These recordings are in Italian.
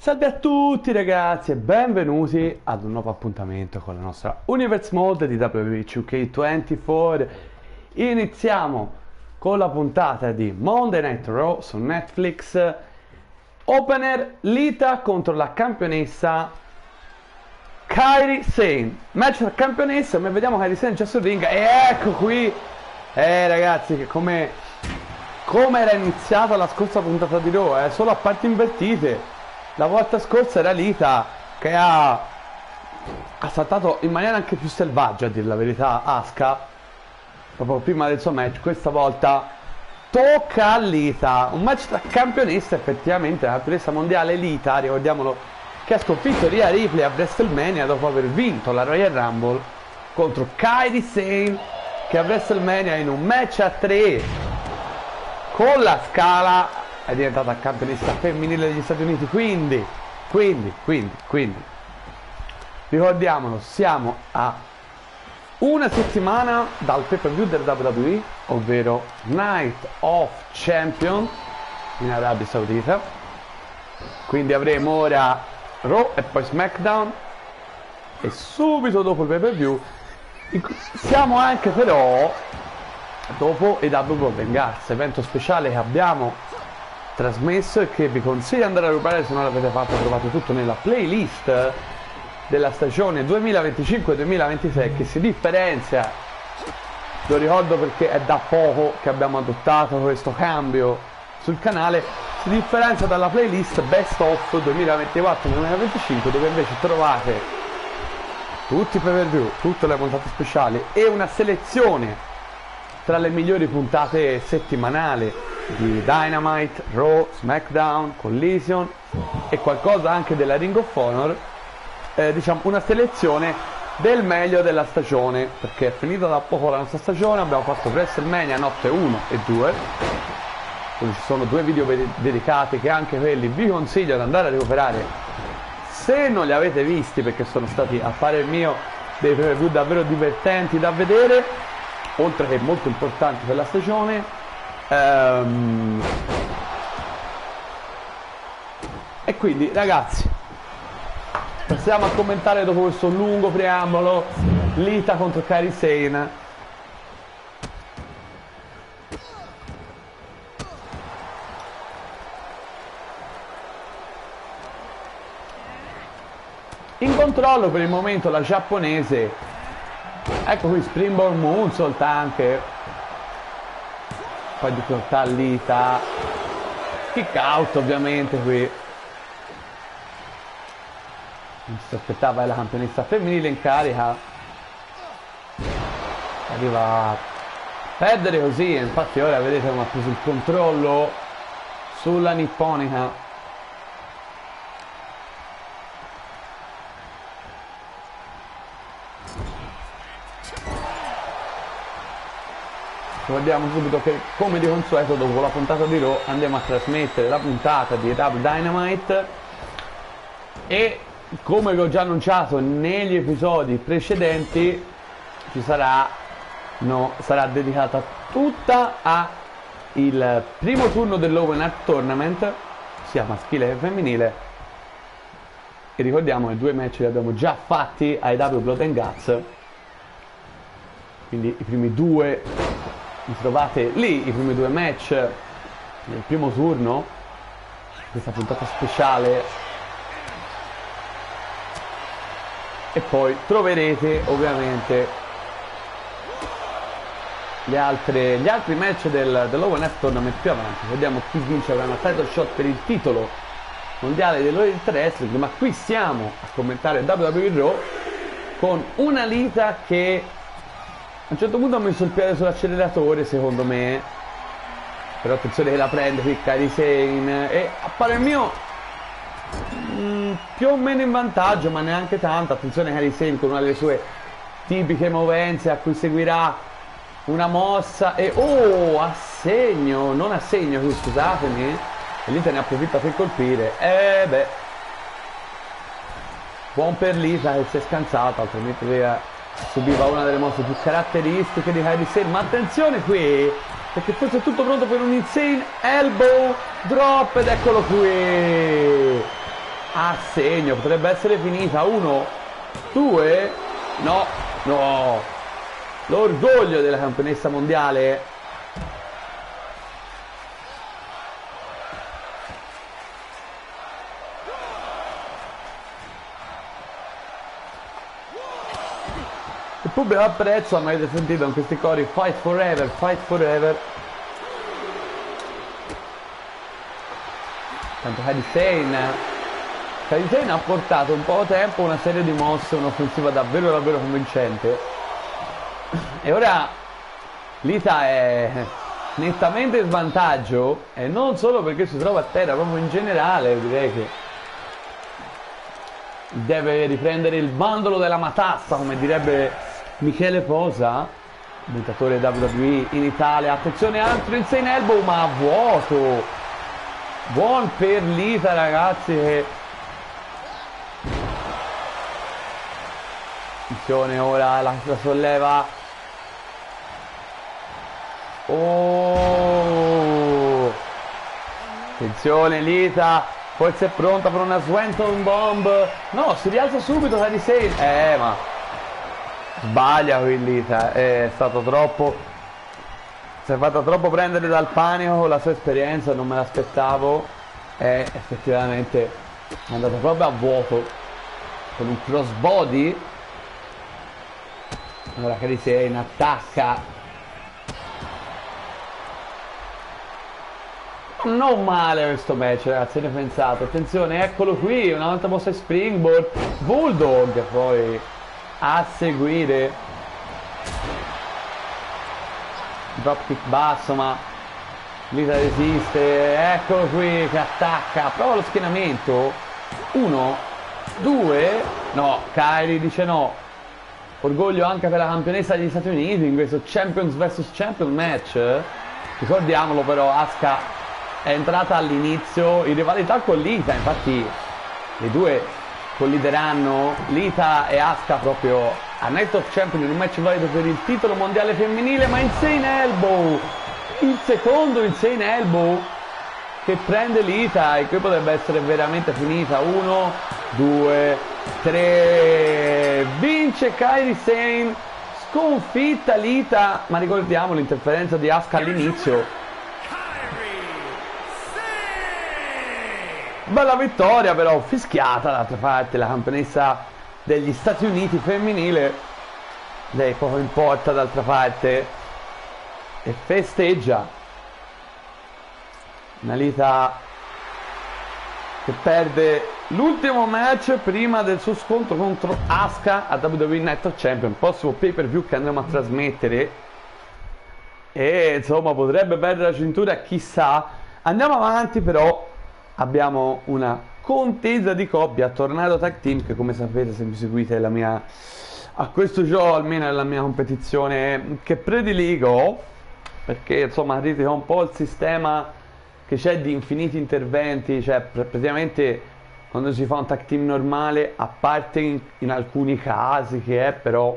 Salve a tutti ragazzi e benvenuti ad un nuovo appuntamento con la nostra Universe Mode di WWE 2K24. Iniziamo con la puntata di Monday Night Raw su Netflix. Opener Lita contro la campionessa Kairi Sane. Match tra campionessa, ma vediamo Kairi Sane già sul ring. E ecco qui, ragazzi, che come era iniziata la scorsa puntata di Raw, solo a parti invertite. La volta scorsa era Lita che ha saltato in maniera anche più selvaggia, a dire la verità, Asuka proprio prima del suo match. Questa volta tocca a Lita, un match tra campionessa, effettivamente la campionessa mondiale Lita, ricordiamolo, che ha sconfitto Rhea Ripley a WrestleMania dopo aver vinto la Royal Rumble, contro Kairi Sane, che a WrestleMania in un match a 3 con la Scala è diventata campionessa femminile degli Stati Uniti. Quindi ricordiamolo, siamo a una settimana dal pay-per-view del WWE, ovvero Night of Champion in Arabia Saudita. Quindi avremo ora Raw e poi SmackDown, e subito dopo il pay-per-view siamo anche però dopo AEW Blood and Guts, evento speciale che abbiamo trasmesso e che vi consiglio di andare a recuperare se non l'avete fatto. Trovate tutto nella playlist della stagione 2025-2026, che si differenzia, lo ricordo perché è da poco che abbiamo adottato questo cambio sul canale, si differenzia dalla playlist Best of 2024-2025, dove invece trovate tutti i pay-per-view, tutte le puntate speciali e una selezione tra le migliori puntate settimanali di Dynamite, Raw, SmackDown, Collision e qualcosa anche della Ring of Honor, diciamo una selezione del meglio della stagione, perché è finita da poco la nostra stagione. Abbiamo fatto WrestleMania notte 1 e 2, dove ci sono 2 video dedicati, che anche quelli vi consiglio di andare a recuperare se non li avete visti, perché sono stati, a parer mio, dei preview davvero divertenti da vedere, oltre che molto importanti per la stagione. E quindi ragazzi, passiamo a commentare dopo questo lungo preambolo Lita contro Kairi Sane. In controllo per il momento la giapponese. Ecco qui Springboard Moonsault anche, poi difficoltà Lita, kick out ovviamente qui. Non si aspettava la campionessa femminile in carica, arriva a perdere così, e infatti ora vedete come ha preso il controllo sulla nipponica. Ricordiamo subito che, come di consueto, dopo la puntata di Raw andiamo a trasmettere la puntata di AEW Dynamite, e come vi ho già annunciato negli episodi precedenti ci sarà dedicata tutta a il primo turno dell'Open Heart Tournament, sia maschile che femminile, e ricordiamo che 2 match li abbiamo già fatti a AEW Blood and Guts, quindi i primi 2 vi trovate lì, i primi 2 match nel primo turno, questa puntata speciale, e poi troverete ovviamente gli altri match dell'Open Heart Tournament più avanti. Vediamo chi vince, avrà una title shot per il titolo mondiale dell'Elite Wrestling, ma qui siamo a commentare WWE Raw con una Lita che a un certo punto ha messo il piede sull'acceleratore, secondo me, però attenzione che la prende qui Kairi Sane, e a parer mio più o meno in vantaggio, ma neanche tanto. Attenzione Kairi Sane con una delle sue tipiche movenze, a cui seguirà una mossa e a segno, non a segno qui, scusatemi, e Lita ne approfitta per colpire. Buon per Lita che si è scansata, altrimenti subiva una delle mosse più caratteristiche di Kairi Sane. Ma attenzione qui, perché forse è tutto pronto per un insane elbow drop, ed eccolo qui. a segno, potrebbe essere finita. 1, 2, no, no, l'orgoglio della campionessa mondiale. Il pubblico apprezza, ma avete sentito in questi cori fight forever, fight forever. Tanto Kairi Sane ha portato un po' di tempo una serie di mosse, un'offensiva davvero davvero convincente. E ora Lita è nettamente in svantaggio, e non solo perché si trova a terra, proprio in generale direi che deve riprendere il bandolo della matassa, come direbbe Michele Posa, commentatore WWE in Italia. Attenzione, altro insane elbow, ma a vuoto. Buon per Lita, ragazzi, che attenzione, ora la solleva. Oh, attenzione Lita, forse è pronta per una Swanton Bomb. No, si rialza subito Kairi Sane. Ma sbaglia qui Lita, è stato troppo, si è fatta troppo prendere dal panico, la sua esperienza non me l'aspettavo, e effettivamente è andata proprio a vuoto con un crossbody. Ora Kairi Sane attacca, non male questo match, ragazzi, ne pensate? Attenzione, eccolo qui, una volta mossa Springboard, Bulldog, poi a seguire dropkick basso, ma Lita resiste. Eccolo qui che attacca, prova lo schienamento. 1, 2, no, Kairi dice no. Orgoglio anche per la campionessa degli Stati Uniti in questo Champions vs Champion match. Ricordiamolo però, Asuka è entrata all'inizio in rivalità con Lita, infatti le due collideranno, Lita e Asuka, proprio a Night of Champions, in un match valido per il titolo mondiale femminile. Ma insane elbow, il secondo insane elbow che prende Lita, e qui potrebbe essere veramente finita. 1, 2, 3, vince Kairi Sane, sconfitta Lita, ma ricordiamo l'interferenza di Asuka all'inizio. Bella vittoria però, fischiata d'altra parte la campionessa degli Stati Uniti femminile. Lei poco importa d'altra parte, e festeggia. Una Lita che perde l'ultimo match prima del suo scontro contro Asuka a WWE Night of Champions, prossimo pay per view che andremo a trasmettere, e insomma potrebbe perdere la cintura, chissà. Andiamo avanti, però abbiamo una contesa di coppia, Tornado Tag Team, che come sapete, se mi seguite la mia, a questo show almeno è la mia competizione che prediligo, perché insomma critica un po' il sistema che c'è di infiniti interventi. Cioè praticamente quando si fa un tag team normale, a parte in alcuni casi che è però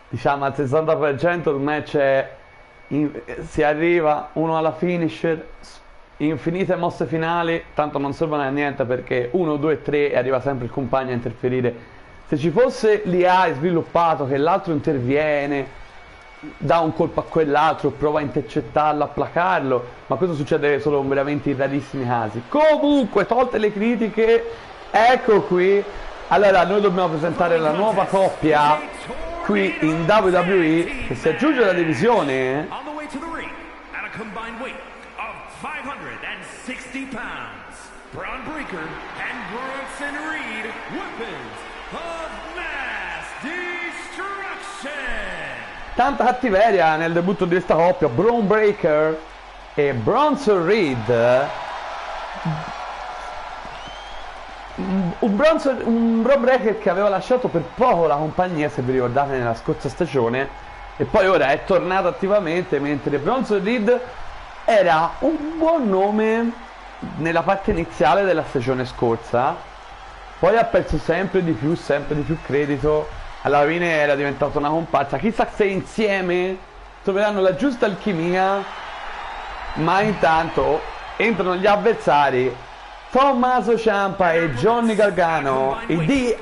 diciamo al 60% il match è si arriva uno alla finisher, infinite mosse finali, tanto non servono a niente perché 1, 2, 3 e arriva sempre il compagno a interferire. Se ci fosse l'IA sviluppato che l'altro interviene, dà un colpo a quell'altro, prova a intercettarlo, a placarlo, ma questo succede solo veramente in rarissimi casi. Comunque, tolte le critiche, ecco qui. Allora noi dobbiamo presentare la nuova coppia qui in WWE che si aggiunge alla divisione. Bron Breakker and Bronson Reed, weapons of mass destruction. Tanta cattiveria nel debutto di questa coppia, Bron Breakker e Bronson Reed. Un Bron Breakker che aveva lasciato per poco la compagnia, se vi ricordate, nella scorsa stagione, e poi ora è tornato attivamente, mentre Bronson Reed era un buon nome nella parte iniziale della stagione scorsa, poi ha perso sempre di più credito, alla fine era diventata una comparsa. Chissà se insieme troveranno la giusta alchimia, ma intanto entrano gli avversari. Tommaso Ciampa e Johnny Gargano, i DIY.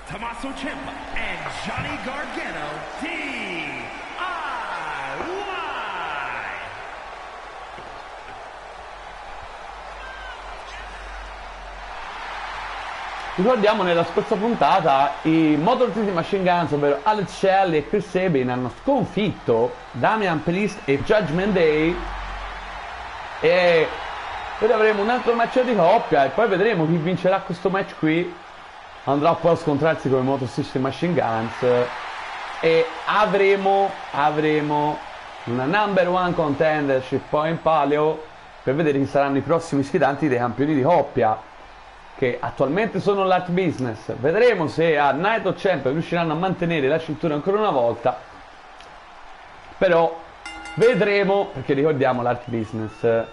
Tommaso Ciampa and Johnny Gargano, DIY. Ricordiamo nella scorsa puntata i Motor City Machine Guns, ovvero Alex Shelley e Chris Sabin, hanno sconfitto Damian Priest e Judgment Day, e ora avremo un altro match di coppia e poi vedremo chi vincerà questo match qui. Andrà poi a scontrarsi con i Motor City Machine Guns e avremo una number one contendership poi in palio per vedere chi saranno i prossimi sfidanti dei campioni di coppia, che attualmente sono l'Art Business. Vedremo se a Night of Champions riusciranno a mantenere la cintura ancora una volta, però vedremo, perché ricordiamo l'Art Business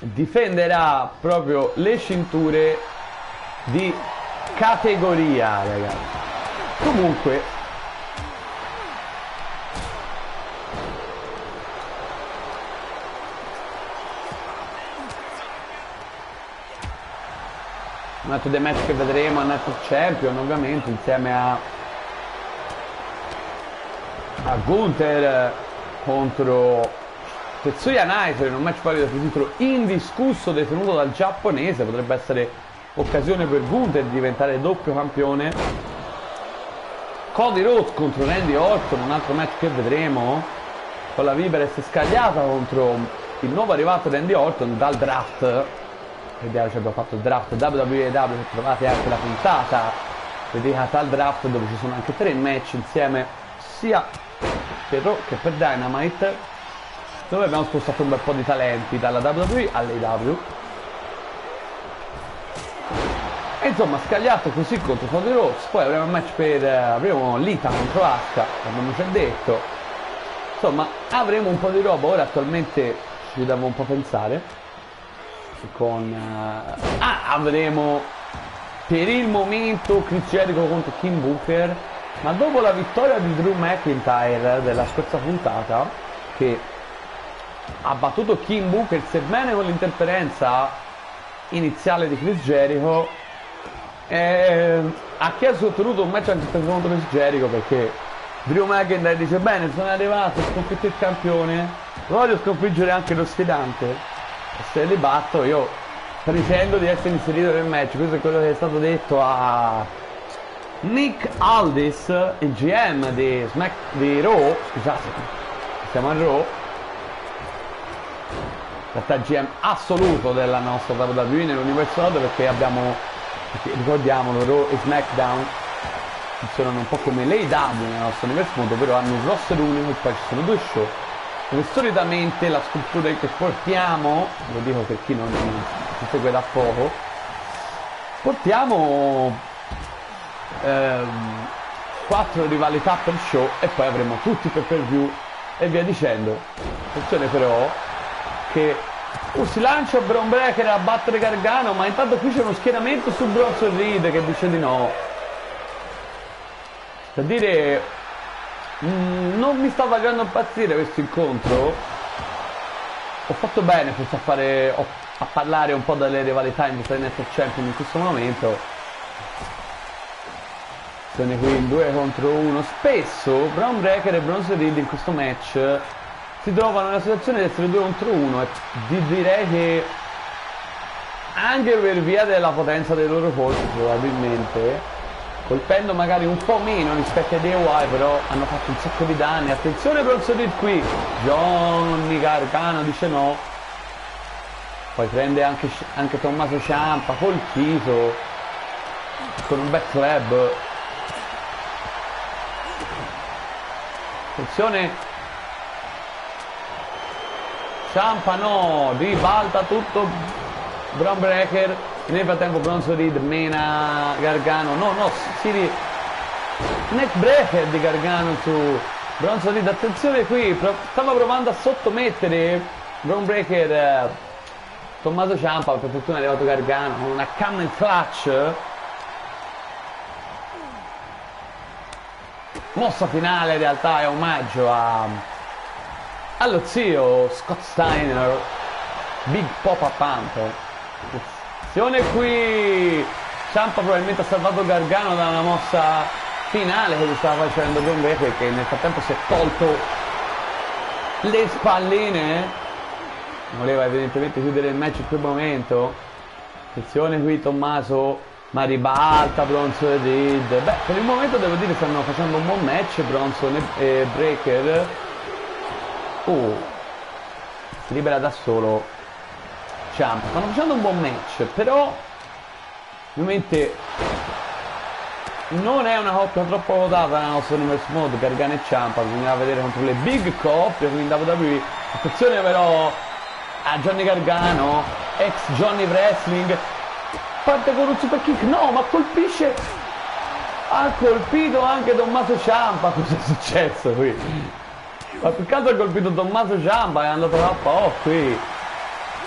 difenderà proprio le cinture di categoria, ragazzi. Comunque un altro dei match che vedremo a Night of Champion, ovviamente insieme a Gunther contro Tetsuya Naito in un match valido per il titolo indiscusso detenuto dal giapponese. Potrebbe essere occasione per Gunther di diventare doppio campione. Cody Rhodes contro Randy Orton, un altro match che vedremo, con la Viper si è scagliata contro il nuovo arrivato Randy Orton dal draft. Vediamo, ci abbiamo fatto il draft WWE, trovate anche la puntata dedicata al draft dove ci sono anche 3 match insieme sia per Raw che per Dynamite, dove abbiamo spostato un bel po' di talenti dalla WWE all'AEW. E insomma, scagliato così contro Cody Rhodes. Poi avremo un match avremo Lita contro Asuka, abbiamo già detto. Insomma, avremo un po' di roba. Ora attualmente ci devo un po' pensare avremo per il momento Chris Jericho contro Kim Booker, ma dopo la vittoria di Drew McIntyre della scorsa puntata, che ha battuto Kim Booker sebbene con l'interferenza iniziale di Chris Jericho, ha chiesto ottenuto un match anche contro Chris Jericho, perché Drew McIntyre dice: bene, sono arrivato, ho sconfitto il campione, voglio sconfiggere anche lo sfidante, e se li batto io pretendo di essere inserito nel match. Questo è quello che è stato detto a Nick Aldis, il GM di Raw. Scusate, siamo a Raw, in realtà GM assoluto della nostra WWE nell'universo Raw, perché ricordiamolo, Raw e SmackDown funzionano un po' come l'AEW nel nostro universo mondo, ovvero hanno un roster unico e poi ci sono 2 show, dove solitamente la struttura che portiamo, lo dico per chi non si segue da poco, portiamo 4 rivalità per show e poi avremo tutti per view e via dicendo. Attenzione però che si lancia Bron Breakker a battere Gargano, ma intanto qui c'è uno schieramento su Bronson Reed che dice di no. Per dire, non mi sta facendo impazzire questo incontro. Ho fatto bene forse a parlare un po' delle rivalità in Night of Champions in questo momento. Sono qui in 2 contro 1. Spesso Bron Breakker e Bronson Reed in questo match si trovano nella situazione di essere 2 contro 1 e direi che anche per via della potenza dei loro colpi, probabilmente colpendo magari un po' meno rispetto ai DIY, però hanno fatto un sacco di danni. Attenzione Bronson Reed qui, Johnny Gargano dice no, poi prende anche Tommaso Ciampa col chiso con un back club. Attenzione, Ciampa no, ribalta tutto Bron Breakker. Nel frattempo Bronson Reed mena Gargano, neck breaker di Gargano su Bronson Reed. Attenzione qui, stava provando a sottomettere Bron Breakker Tommaso Ciampa, per fortuna è arrivato Gargano con una camel clutch. Mossa finale in realtà è omaggio allo zio Scott Steiner, Big Papa Pump. Attenzione qui, Ciampa probabilmente ha salvato Gargano da una mossa finale che gli stava facendo Bron Breakker, che nel frattempo si è tolto le spalline. Voleva evidentemente chiudere il match in quel momento. Attenzione qui Tommaso, ma ribalta Bronson Reed. Beh, per il momento devo dire stanno facendo un buon match Bronson e Breakker. Si libera da solo Ciampa, stanno facendo un buon match, però ovviamente non è una coppia troppo votata nella nostra Universe Mode, Gargano e Ciampa, bisogna vedere contro le big coppie, quindi WWE. Attenzione però a Johnny Gargano, ex Johnny Wrestling, parte con un super kick, no, ma colpisce, ha colpito anche Tommaso Ciampa. Cosa è successo qui? Ma più che altro ha colpito Tommaso Ciampa, è andato KO qui,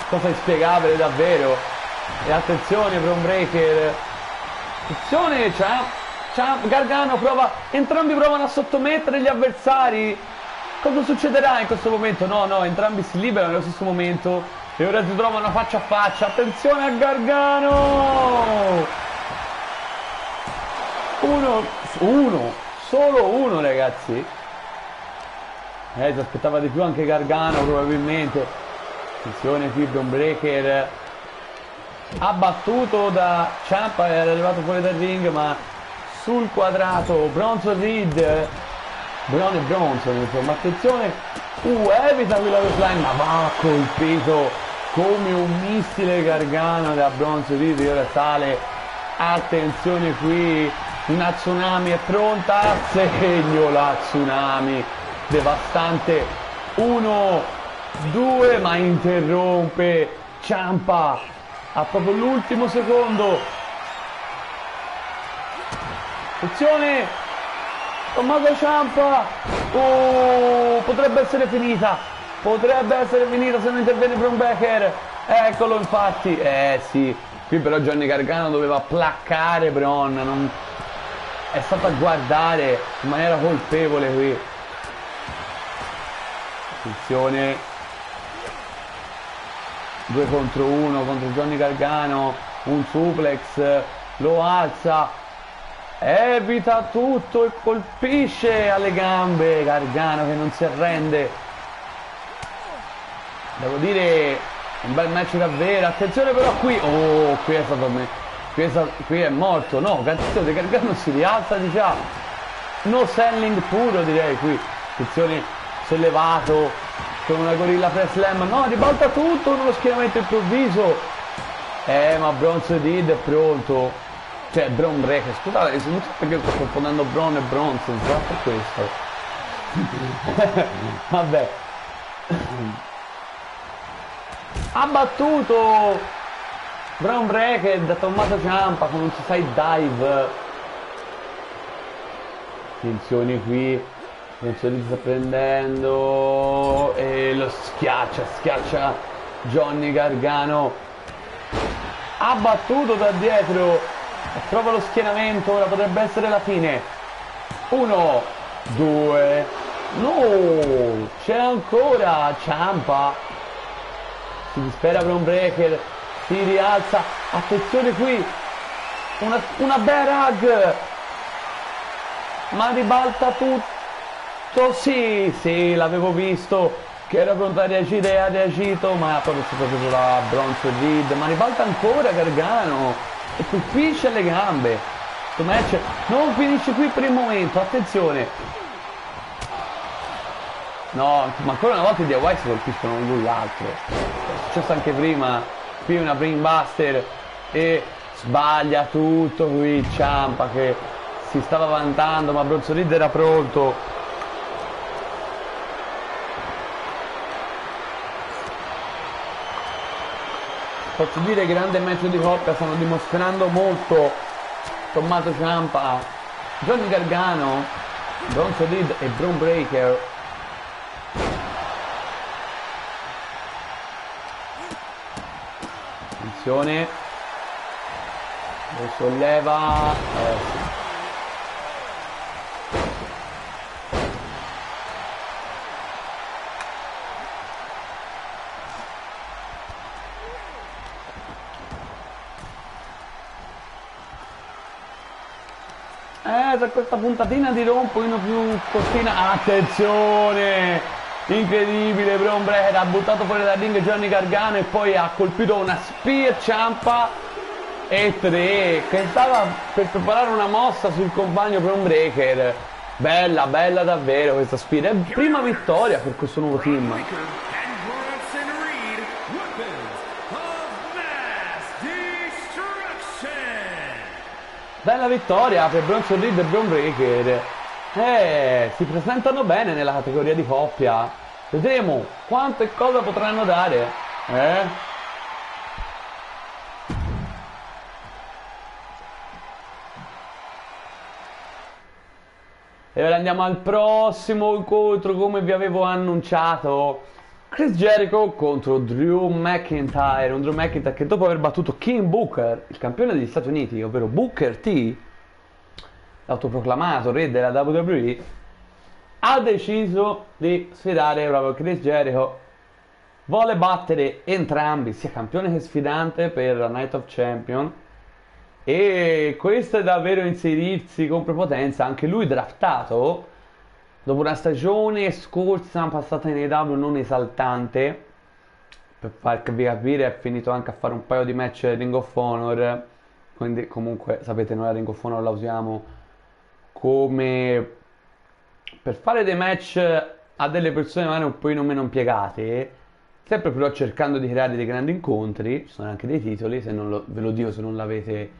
cosa inspiegabile davvero. E attenzione Bron Breakker, attenzione Gargano prova, entrambi provano a sottomettere gli avversari. Cosa succederà in questo momento? No, entrambi si liberano nello stesso momento e ora si trovano faccia a faccia. Attenzione a Gargano, solo uno ragazzi. Si aspettava di più anche Gargano probabilmente. Attenzione qui Bron Breakker, abbattuto da Ciampa, era arrivato fuori dal ring, ma sul quadrato Bronson Reed, Bron e Bronson insomma. Attenzione, evita qui la slime, ma va colpito come un missile Gargano da Bronson Reed, e ora sale. Attenzione qui, una tsunami è pronta, a segno la tsunami devastante, 1, 2, ma interrompe Ciampa a proprio l'ultimo secondo. Attenzione Tommaso Ciampa, potrebbe essere finita se non interviene Bron Breakker. Eccolo infatti, sì, qui però Johnny Gargano doveva placcare Bron, è stato a guardare in maniera colpevole qui. Attenzione, 2 contro 1 contro Johnny Gargano, un suplex, lo alza, evita tutto e colpisce alle gambe Gargano, che non si arrende. Devo dire un bel match davvero. Attenzione però qui, qui è stato qui è morto, no, attenzione, Gargano si rialza di già, no selling puro direi qui. Attenzione, sollevato con una gorilla press slam, no, ribalta tutto con uno schieramento improvviso. Ma Bronson Reed è pronto, cioè Bron Breakker, scusate, non so perché sto confondendo Bron e Bronson, già per questo. Vabbè, ha battuto Bron Breakker da Tommaso Ciampa con un suicide dive. Attenzione qui, Bronson Reed sta prendendo e lo schiaccia Johnny Gargano, ha battuto da dietro, trova lo schienamento, ora potrebbe essere la fine. 1, 2, no, c'è ancora Ciampa, si dispera Bron Breakker, si rialza, attenzione qui, una bear hug, ma ribalta tutto, sì, l'avevo visto che era pronto a reagire e ha reagito, ma poi è stato preso da Bronson Reed, ma ribalta ancora Gargano e colpisce alle gambe. Questo match non finisce qui per il momento, attenzione, no, ma ancora una volta i DIY si colpiscono l'un l'altro, è successo anche prima. Qui una brainbuster e sbaglia tutto qui Ciampa, che si stava vantando, ma Bronson Reed era pronto. Posso dire, grande match di coppia, stanno dimostrando molto Tommaso Ciampa, Johnny Gargano, Bronson Reed e Bron Breakker. Attenzione, lo solleva, sì. a questa puntatina di Raw un pochino più cortina. Attenzione, incredibile, Bron Breaker ha buttato fuori dal ring Johnny Gargano e poi ha colpito una Spear Ciampa e 3 che stava per preparare una mossa sul compagno Bron Breaker. Bella, bella davvero questa Spear, è prima vittoria per questo nuovo team. Bella vittoria per Bronson Reed e Bron Breaker. Si presentano bene nella categoria di coppia. Vedremo quanto e cosa potranno dare. E ora andiamo al prossimo incontro, come vi avevo annunciato. Chris Jericho contro Drew McIntyre, un Drew McIntyre che dopo aver battuto King Booker, il campione degli Stati Uniti, ovvero Booker T, l'autoproclamato re della WWE, ha deciso di sfidare proprio Chris Jericho. Vuole battere entrambi, sia campione che sfidante, per la Night of Champion, e questo è davvero inserirsi con prepotenza. Anche lui draftato dopo una stagione scorsa passata in AEW non esaltante, per farvi capire è finito anche a fare un paio di match Ring of Honor, quindi comunque sapete noi la Ring of Honor la usiamo come per fare dei match a delle persone magari un pochino meno impiegate, sempre però cercando di creare dei grandi incontri. Ci sono anche dei titoli, se non ve lo dico se non l'avete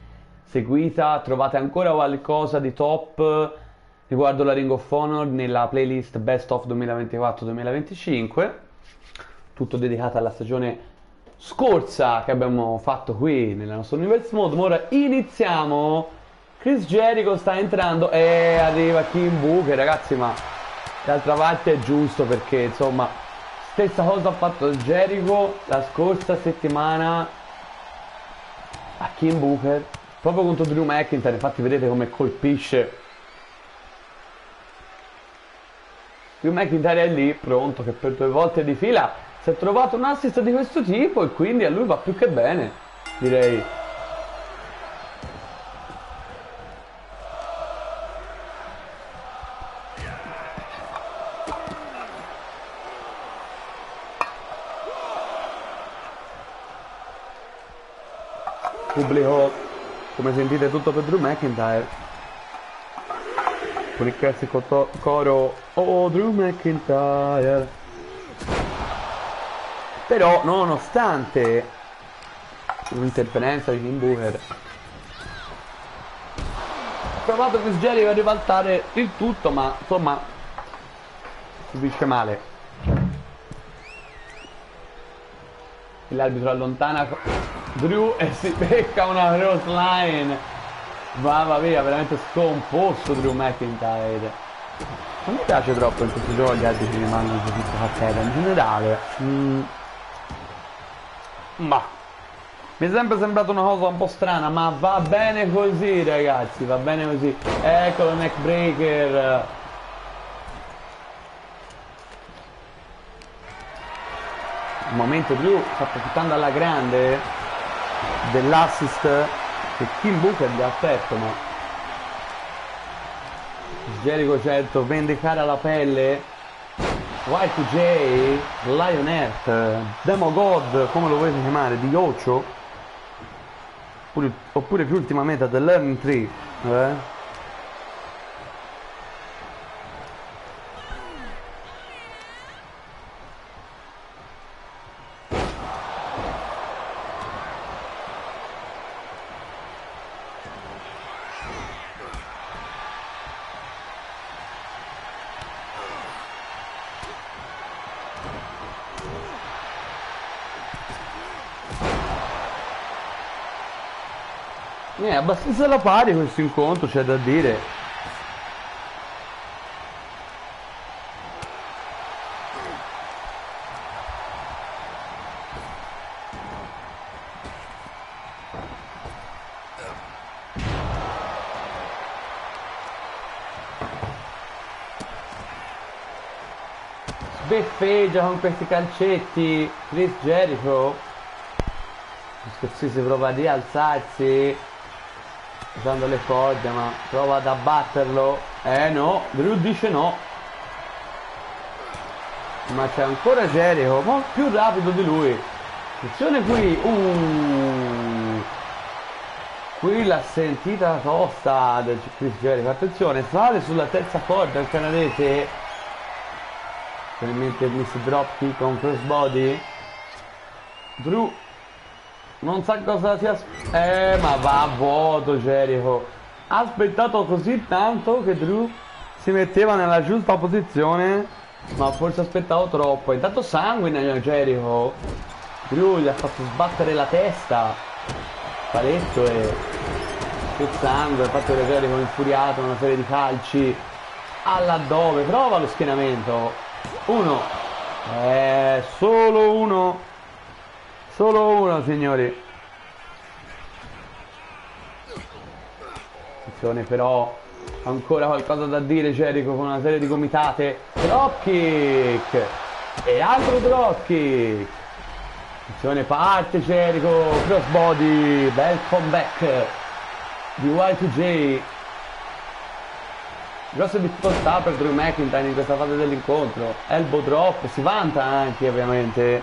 seguita. Trovate ancora qualcosa di top riguardo la Ring of Honor nella playlist Best of 2024-2025, tutto dedicato alla stagione scorsa che abbiamo fatto qui nella nostra Universe Mode. Ma ora iniziamo. Chris Jericho sta entrando e arriva King Booker, ragazzi, ma d'altra parte è giusto, perché insomma stessa cosa ha fatto Jericho la scorsa settimana a King Booker proprio contro Drew McIntyre. Infatti vedete come colpisce. Drew McIntyre è lì pronto, che per 2 volte di fila si è trovato un assist di questo tipo, e quindi a lui va più che bene, direi. Pubblico, come sentite, tutto per Drew McIntyre. Con il classico coro "Oh Drew McIntyre". Però nonostante l'interferenza di King Booker, ha provato Chris Jericho a ribaltare il tutto, ma insomma subisce male. L'arbitro allontana Drew e si becca una cross line. Mamma mia, veramente scomposto Drew McIntyre. Non mi piace troppo in questi giochi gli arbitri rimangono così cazzata in generale. Ma mi è sempre sembrata una cosa un po' strana, ma va bene così, ragazzi, va bene così. Eccolo neckbreaker. Al momento Drew sta approfittando alla grande dell'assist che King Booker gli ha aperto, ma Jericho certo vendicare la pelle. Y2J, Lionheart, Demogod, come lo volete chiamare, di Ocho, oppure più ultimamente The Learning Tree, È abbastanza alla pari questo incontro, c'è da dire. Sbeffeggia con questi calcetti Chris Jericho. Si prova a rialzarsi. usando le corde, ma prova ad abbatterlo. No, Drew dice no. Ma c'è ancora Jericho, molto più rapido di lui. Attenzione qui. Qui l'ha sentita tosta del Chris Jericho. Attenzione, sale sulla terza corda il canadese. Probabilmente Miss Dropkick con crossbody. Drew non sa cosa sia. Ma va a vuoto Jericho. Ha aspettato così tanto che Drew si metteva nella giusta posizione, ma forse aspettavo troppo. Intanto sanguina Jericho. Drew gli ha fatto sbattere la testa parecchio e che sangue. Ha fatto Jericho infuriato, una serie di calci all'addome. Prova lo schienamento. Uno. Solo uno. Solo uno, signori. Attenzione però, ancora qualcosa da dire Jericho con una serie di gomitate. Dropkick. E altro dropkick. Attenzione, parte Jericho. Crossbody. Bel comeback di Y2J. Grosse difficoltà per Drew McIntyre in questa fase dell'incontro. Elbow drop, si vanta anche ovviamente.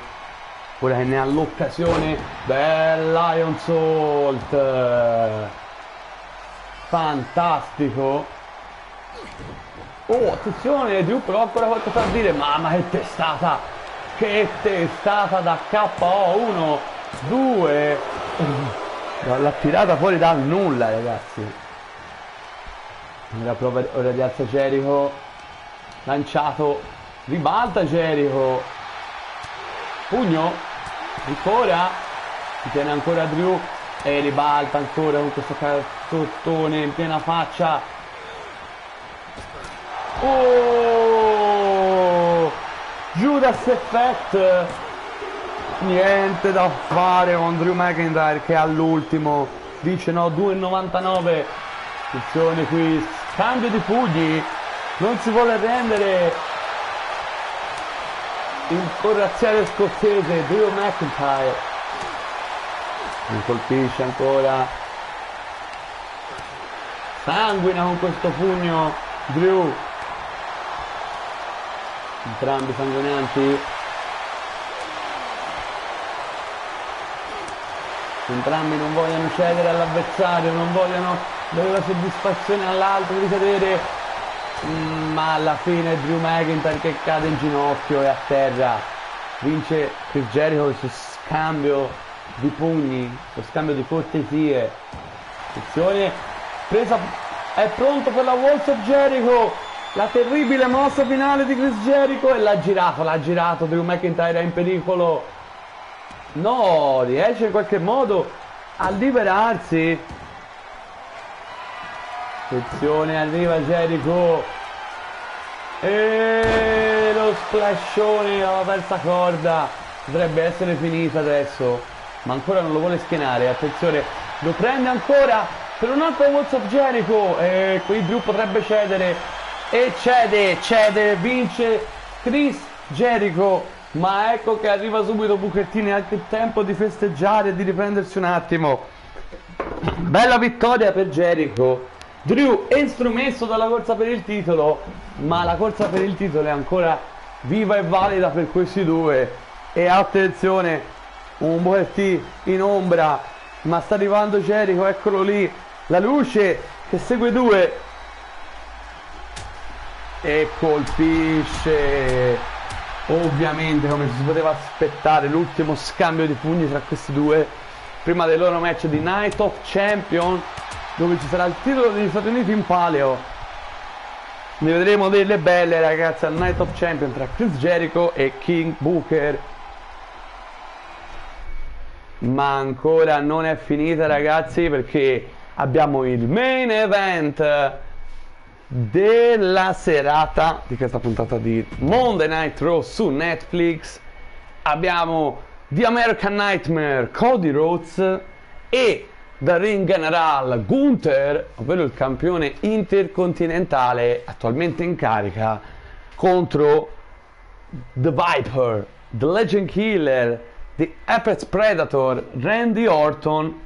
Ora che ne ha l'occasione. Bel Lion Salt. Fantastico. Oh, attenzione, Drew però ancora qualcosa da dire. Mamma che testata. Che testata da KO. 1, 2. L'ha tirata fuori dal nulla, ragazzi. Ora prova, ora rialza Jericho. Lanciato. Ribalta Jericho. Pugno. Ancora. Si tiene ancora Drew. E ribalta ancora con questo calzottone in piena faccia. Oh! Judas Effect. Niente da fare con Drew McIntyre che all'ultimo dice no. 2,99. Attenzione qui, scambio di pugni, non si vuole rendere il corazziere scozzese Drew McIntyre. Non colpisce ancora, sanguina con questo pugno Drew. Entrambi sanguinanti. Entrambi non vogliono cedere all'avversario, non vogliono dare la soddisfazione all'altro di cadere, ma alla fine Drew McIntyre che cade in ginocchio e a terra. Vince Chris Jericho questo scambio di pugni, questo scambio di cortesie. Attenzione, presa, è pronto per la Walls of Jericho, la terribile mossa finale di Chris Jericho, e l'ha girato, Drew McIntyre è in pericolo. No, riesce in qualche modo a liberarsi. Attenzione, arriva Jericho. E lo splashone alla terza corda. Potrebbe essere finita adesso, ma ancora non lo vuole schienare. Attenzione, lo prende ancora per un altro Walls of Jericho. E qui Drew potrebbe cedere. E cede, vince Chris Jericho. Ma ecco che arriva subito Booker T, neanche il tempo di festeggiare e di riprendersi un attimo. Bella vittoria per Jericho. Drew è estromesso dalla corsa per il titolo, ma la corsa per il titolo è ancora viva e valida per questi due. E attenzione, un Booker T in ombra, ma sta arrivando Jericho, eccolo lì, la luce che segue due e colpisce. Ovviamente, come si poteva aspettare, l'ultimo scambio di pugni tra questi due prima del loro match di Night of Champion, dove ci sarà il titolo degli Stati Uniti in palio. Ne vedremo delle belle, ragazzi, al Night of Champion tra Chris Jericho e King Booker. Ma ancora non è finita, ragazzi, perché abbiamo il main event della serata di questa puntata di Monday Night Raw su Netflix. Abbiamo The American Nightmare Cody Rhodes e The Ring General Gunther, ovvero il campione intercontinentale attualmente in carica, contro The Viper, The Legend Killer, The Apex Predator, Randy Orton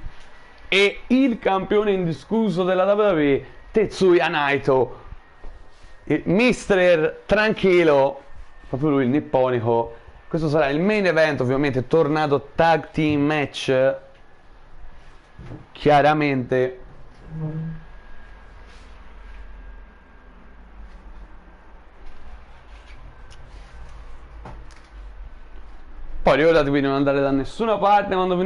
e il campione indiscusso della WWE, Tetsuya Naito, il mister tranquillo, proprio lui il nipponico. Questo sarà il main event, ovviamente tornato tag team match, chiaramente. Poi ricordatevi di non andare da nessuna parte quando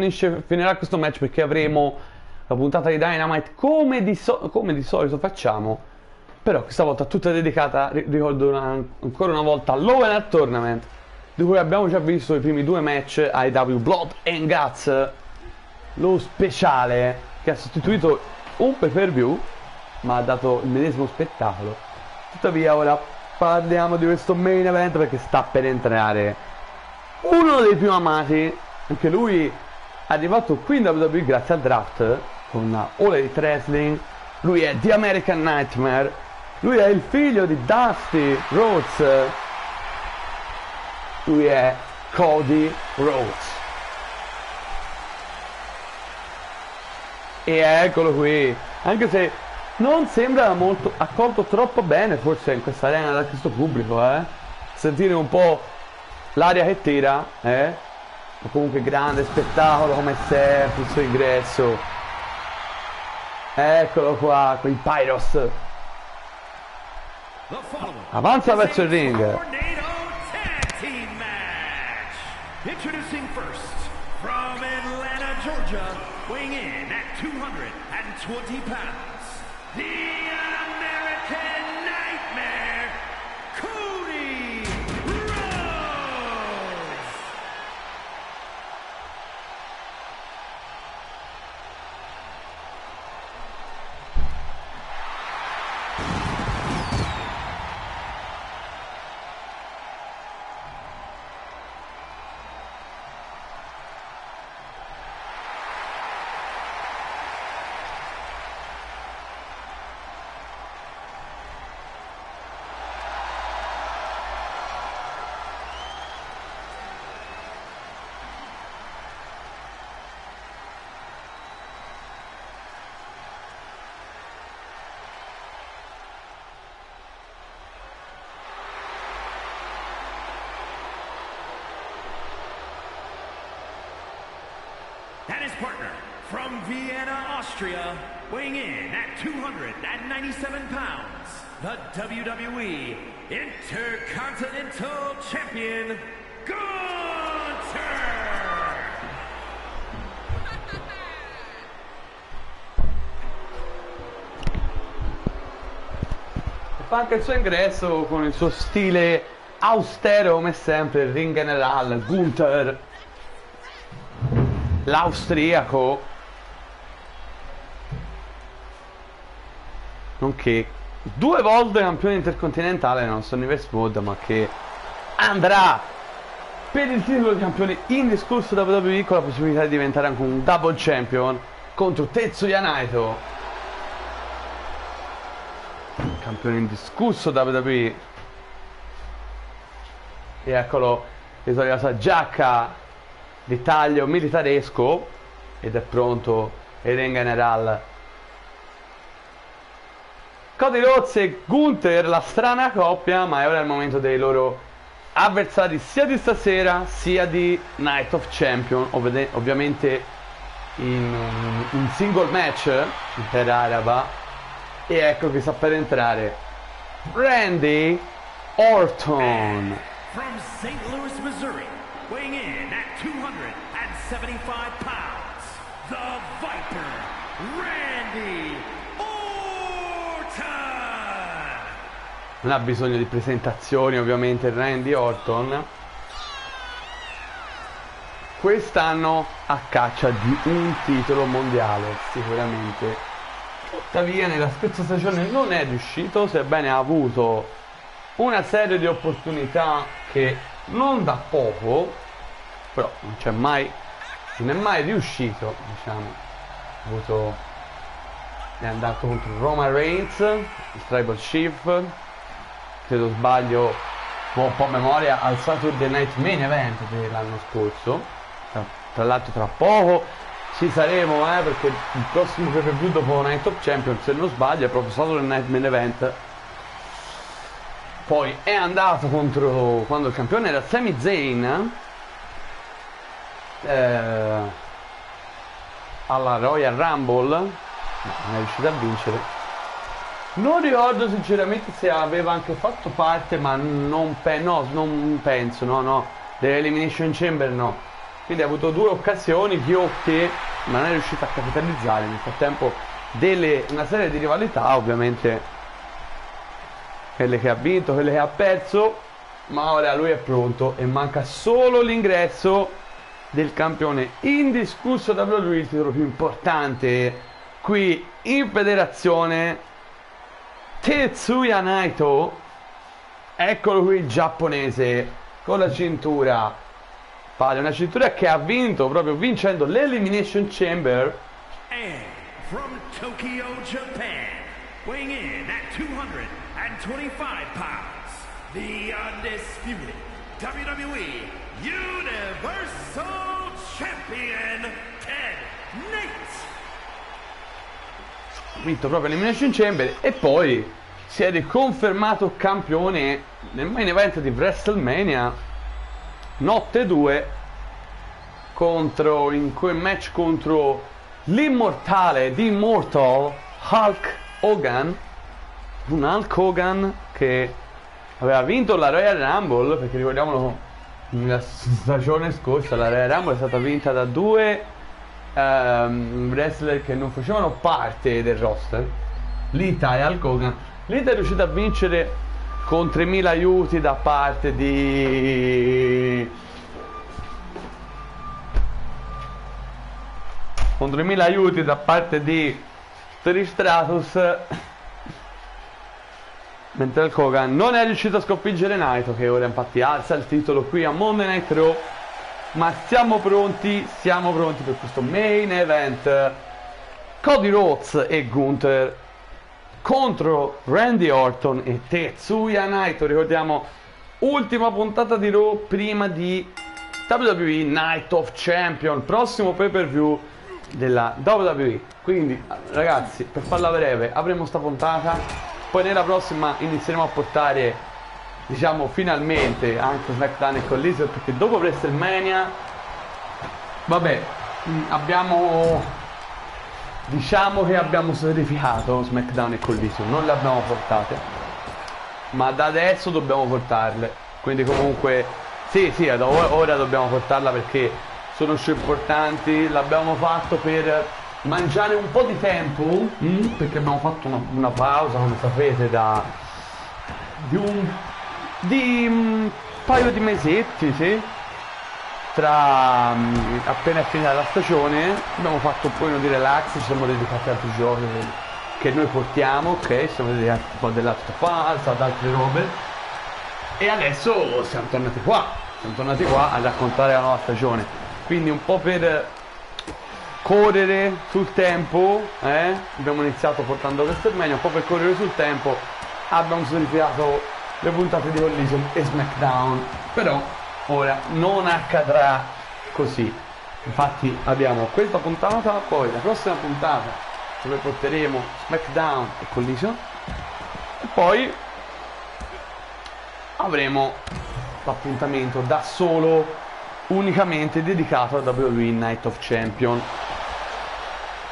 finirà questo match, perché avremo la puntata di Dynamite come di solito facciamo, però questa volta tutta dedicata, ricordo ancora una volta, all'Open Tournament, di cui abbiamo già visto i primi 2 match ai W Blood and Guts, lo speciale che ha sostituito un pay-per-view ma ha dato il medesimo spettacolo. Tuttavia ora parliamo di questo main event, perché sta per entrare uno dei più amati, anche lui è arrivato qui in WWE grazie al draft con All Elite Wrestling. Lui è The American Nightmare, lui è il figlio di Dusty Rhodes, lui è Cody Rhodes. E eccolo qui, anche se non sembra molto accolto troppo bene forse in questa arena da questo pubblico, sentire un po' l'aria che tira, ma comunque grande spettacolo come sempre il suo ingresso. Eccolo qua, con i Pyros. Avanza verso il ring. Introducing first, from Atlanta, Georgia, weighing in at 220 pounds, the American Nightmare, Cody Rhodes! And his partner, from Vienna, Austria, weighing in at 297 pounds, the WWE Intercontinental Champion, Gunther! Fa anche il suo ingresso con il suo stile austero come sempre, il ring general Gunther, l'austriaco, nonché 2 volte campione intercontinentale nel nostro Universe Mod, ma che andrà per il titolo di campione indiscusso da WWE, con la possibilità di diventare anche un double champion contro Tetsuya Naito, campione indiscusso da WWE. E eccolo, ritorna la sua giacca di taglio militaresco ed è pronto il ring general. Cody Rhodes e Gunther, la strana coppia, ma è ora il momento dei loro avversari sia di stasera sia di Night of Champion, ovviamente in un single match in terra araba. E ecco che sta per entrare Randy Orton. From St. Louis, Missouri, weighing in at 275 pounds, the Viper, Randy Orton! Non ha bisogno di presentazioni ovviamente Randy Orton. Quest'anno a caccia di un titolo mondiale sicuramente. Tuttavia nella scorsa stagione non è riuscito, sebbene ha avuto una serie di opportunità che non da poco, però non è mai riuscito, diciamo. È andato contro Roman Reigns, il Tribal Chief, credo sbaglio, un po' a memoria, al Saturday Night Main Event dell'anno scorso. Tra l'altro tra poco ci saremo, perché il prossimo pay per view dopo Night of Champions, se non sbaglio, è proprio stato il Night Main Event. Poi è andato contro, quando il campione era Sami Zayn, alla Royal Rumble, non è riuscito a vincere. Non ricordo sinceramente se aveva anche fatto parte, ma non penso, no, dell'Elimination Chamber no. Quindi ha avuto 2 occasioni ghiotte, ma non è riuscito a capitalizzare. Nel frattempo una serie di rivalità, ovviamente quelle che ha vinto, quelle che ha perso, ma ora lui è pronto e manca solo l'ingresso del campione indiscusso WWE, il titolo più importante qui in federazione, Tetsuya Naito. Eccolo qui, il giapponese con la cintura, una cintura che ha vinto proprio vincendo l'Elimination Chamber. And from Tokyo, Japan, weighing in at 225 pounds, the undisputed WWE Universal Champion, Ted Nate. Ha vinto proprio l'Elimination Chamber e poi si è riconfermato campione nel main event di WrestleMania notte 2 in quel match contro l'immortale, The Immortal Hulk Hogan. Un Hulk Hogan che aveva vinto la Royal Rumble, perché ricordiamolo, nella stagione scorsa la Royal Rumble è stata vinta da 2 wrestler che non facevano parte del roster, Lita e Hulk Hogan. Lita è riuscita a vincere con 3.000 aiuti da parte di Trish Stratus, mentre Hulk Hogan non è riuscito a sconfiggere Naito, che ora infatti alza il titolo qui a Monday Night Raw. Ma siamo pronti per questo main event. Cody Rhodes e Gunther contro Randy Orton e Tetsuya Naito. Ricordiamo, ultima puntata di Raw prima di WWE Night of Champion, prossimo pay per view della WWE. Quindi ragazzi, per farla breve, avremo sta puntata, poi nella prossima inizieremo a portare, diciamo, finalmente anche SmackDown e Collision, perché dopo WrestleMania, vabbè, diciamo che abbiamo sacrificato SmackDown e Collision, non le abbiamo portate, ma da adesso dobbiamo portarle. Quindi comunque sì, ora dobbiamo portarla perché sono show importanti. L'abbiamo fatto per mangiare un po' di tempo, perché abbiamo fatto una pausa, come sapete, di un paio di mesetti, sì, tra appena è finita la stagione. Abbiamo fatto un po' di relax, ci siamo dedicati ad altri giochi che noi portiamo, ok, siamo dedicati un po' dell'altro falso, ad altre robe, e adesso siamo tornati qua a raccontare la nuova stagione. Quindi un po' per correre sul tempo, abbiamo iniziato portando WrestleMania, un po' per correre sul tempo abbiamo sacrificato le puntate di Collision e SmackDown, però ora non accadrà così. Infatti abbiamo questa puntata, poi la prossima puntata dove porteremo SmackDown e Collision, e poi avremo l'appuntamento da solo, unicamente dedicato a WWE Night of Champion.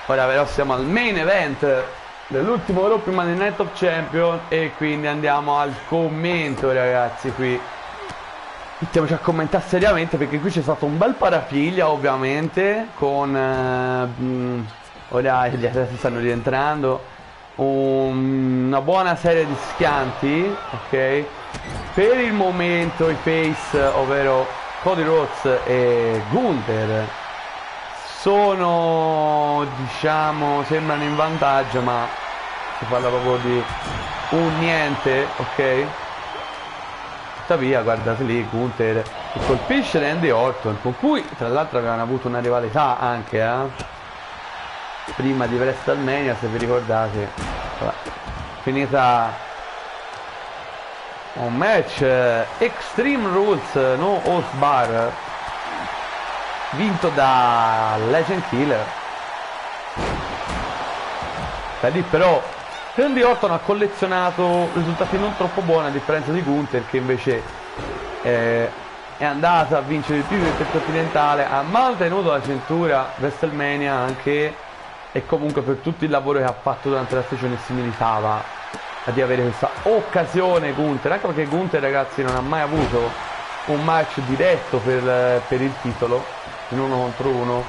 Ora però siamo al main event dell'ultimo Raw prima del Night of Champion, e quindi andiamo al commento, ragazzi. Qui mettiamoci a commentare seriamente, perché qui c'è stato un bel parapiglia, ovviamente, con ora gli atleti stanno rientrando, una buona serie di schianti, ok. Per il momento i face, ovvero Cody Rhodes e Gunther, sono, diciamo, sembrano in vantaggio, ma si parla proprio di un niente, ok. Tuttavia guardate lì Gunther che colpisce Randy Orton, con cui tra l'altro avevano avuto una rivalità anche prima di WrestleMania, se vi ricordate. Vabbè, finita un match Extreme Rules, no Holds Bar, vinto da Legend Killer. Da lì però Randy Orton ha collezionato risultati non troppo buoni, a differenza di Gunther, che invece è andato a vincere il titolo intercontinentale, ha mantenuto la cintura WrestleMania anche, e comunque per tutto il lavoro che ha fatto durante la stagione si meritava di avere questa occasione Gunther, anche perché Gunther, ragazzi, non ha mai avuto un match diretto per il titolo in 1 contro 1,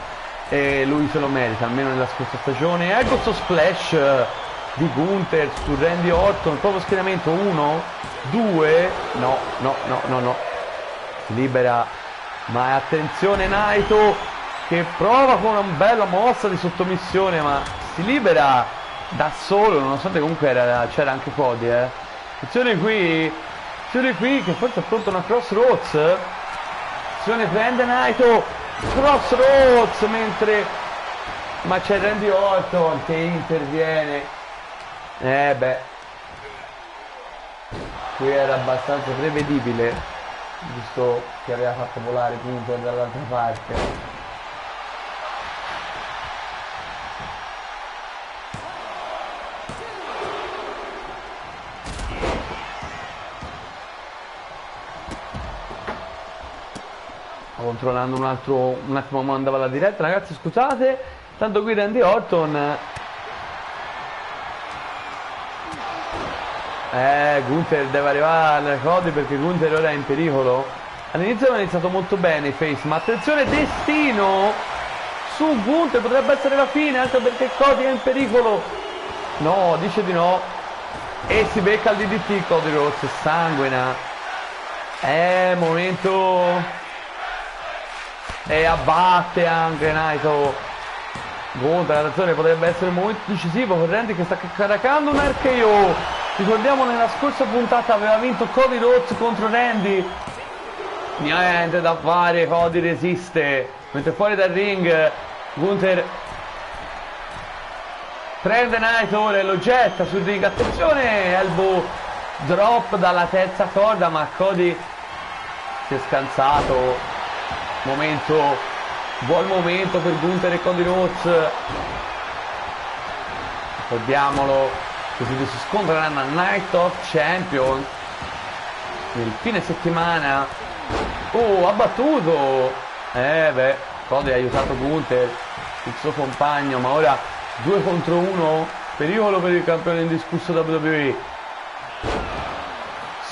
e lui se lo merita, almeno nella scorsa stagione. Ecco questo splash di Gunther su Randy Orton, proprio schieramento 1, 2, no, si libera, ma attenzione Naito che prova con una bella mossa di sottomissione, ma si libera da solo, nonostante comunque c'era anche Cody. Attenzione qui che forse è pronto una crossroads. Attenzione, prende Naito, crossroads, ma c'è Randy Orton che interviene. Qui era abbastanza prevedibile, visto che aveva fatto volare punto dall'altra parte. Controllando un attimo come andava la diretta, ragazzi, scusate. Tanto qui Randy Orton, Gunther deve arrivare al Cody, perché Gunther ora è in pericolo. All'inizio aveva iniziato molto bene i face, ma attenzione, destino su Gunther, potrebbe essere la fine, anche perché Cody è in pericolo. No, dice di no, e si becca il DDT. Cody Rhodes sanguina, momento, e abbatte anche Naito. Gunther, attenzione, potrebbe essere un momento decisivo per Randy, che sta caricando un RKO. Ricordiamo, nella scorsa puntata aveva vinto Cody Rhodes contro Randy. Niente da fare, Cody resiste, mentre fuori dal ring Gunther prende Naito e lo getta sul ring. Attenzione, elbow drop dalla terza corda, ma Cody si è scansato. Buon momento per Gunther e Cody Rhodes. Ricordiamolo, così si scontreranno al Night of Champions nel fine settimana. Ha battuto, Cody ha aiutato Gunther, il suo compagno, ma ora 2 contro 1, pericolo per il campione indiscusso WWE.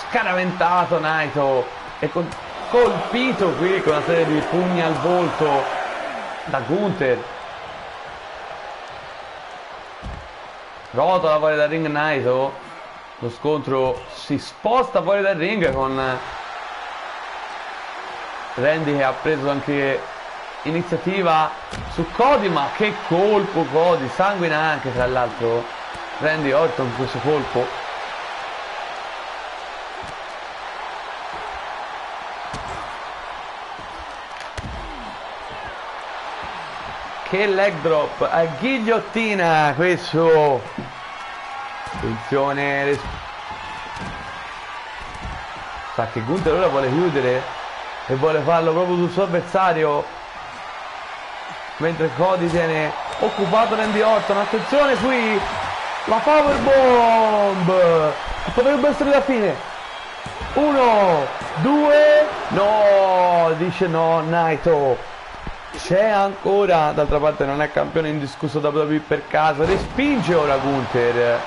Scaraventato Naito e colpito qui con una serie di pugni al volto da Gunther. Rotola fuori dal ring Naito. Lo scontro si sposta fuori dal ring con Randy che ha preso anche iniziativa su Cody, ma che colpo Cody, sanguina anche tra l'altro Randy Orton con questo colpo. Che leg drop a ghigliottina questo. Attenzione, sa che Gunther ora vuole chiudere e vuole farlo proprio sul suo avversario, mentre Cody tiene occupato Randy Orton. Attenzione qui, la powerbomb, potrebbe essere la fine. 1, 2, no, dice no Naito. C'è ancora, d'altra parte non è campione indiscusso WWE per caso. Respinge ora Gunther.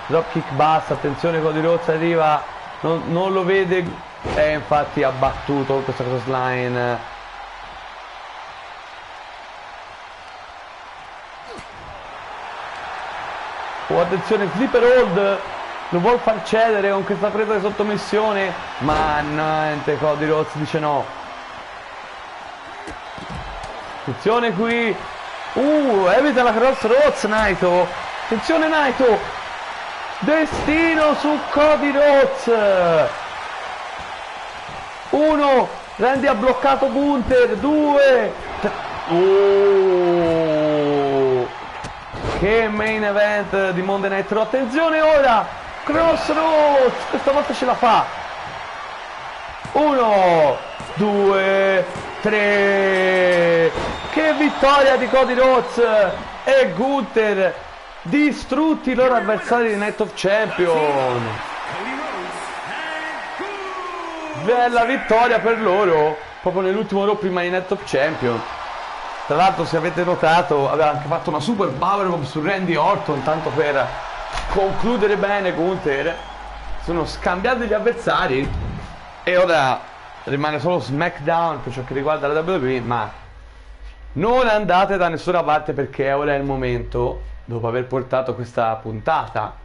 Dropkick basso, attenzione, Cody Rhodes arriva, non lo vede, e infatti ha battuto questa crossline. Attenzione, flipper hold, lo vuol far cedere con questa presa di sottomissione, ma niente, Cody Rhodes dice no. Attenzione qui, evita la crossroads Naito. Attenzione Naito, destino su Cody Rhodes. 1, Randy ha bloccato Gunther. 2, 3. Che main event di Monday Night Raw. Attenzione ora, crossroads, questa volta ce la fa. 1, 2, 3. Che vittoria di Cody Rhodes e Gunther, distrutti i loro avversari di Night of Champion. Bella vittoria per loro, proprio nell'ultimo Raw prima di Night of Champion. Tra l'altro, se avete notato, aveva anche fatto una super powerbomb su Randy Orton, tanto per concludere bene Gunther. Sono scambiati gli avversari e ora rimane solo SmackDown per ciò che riguarda la WWE, ma non andate da nessuna parte, perché ora è il momento, dopo aver portato questa puntata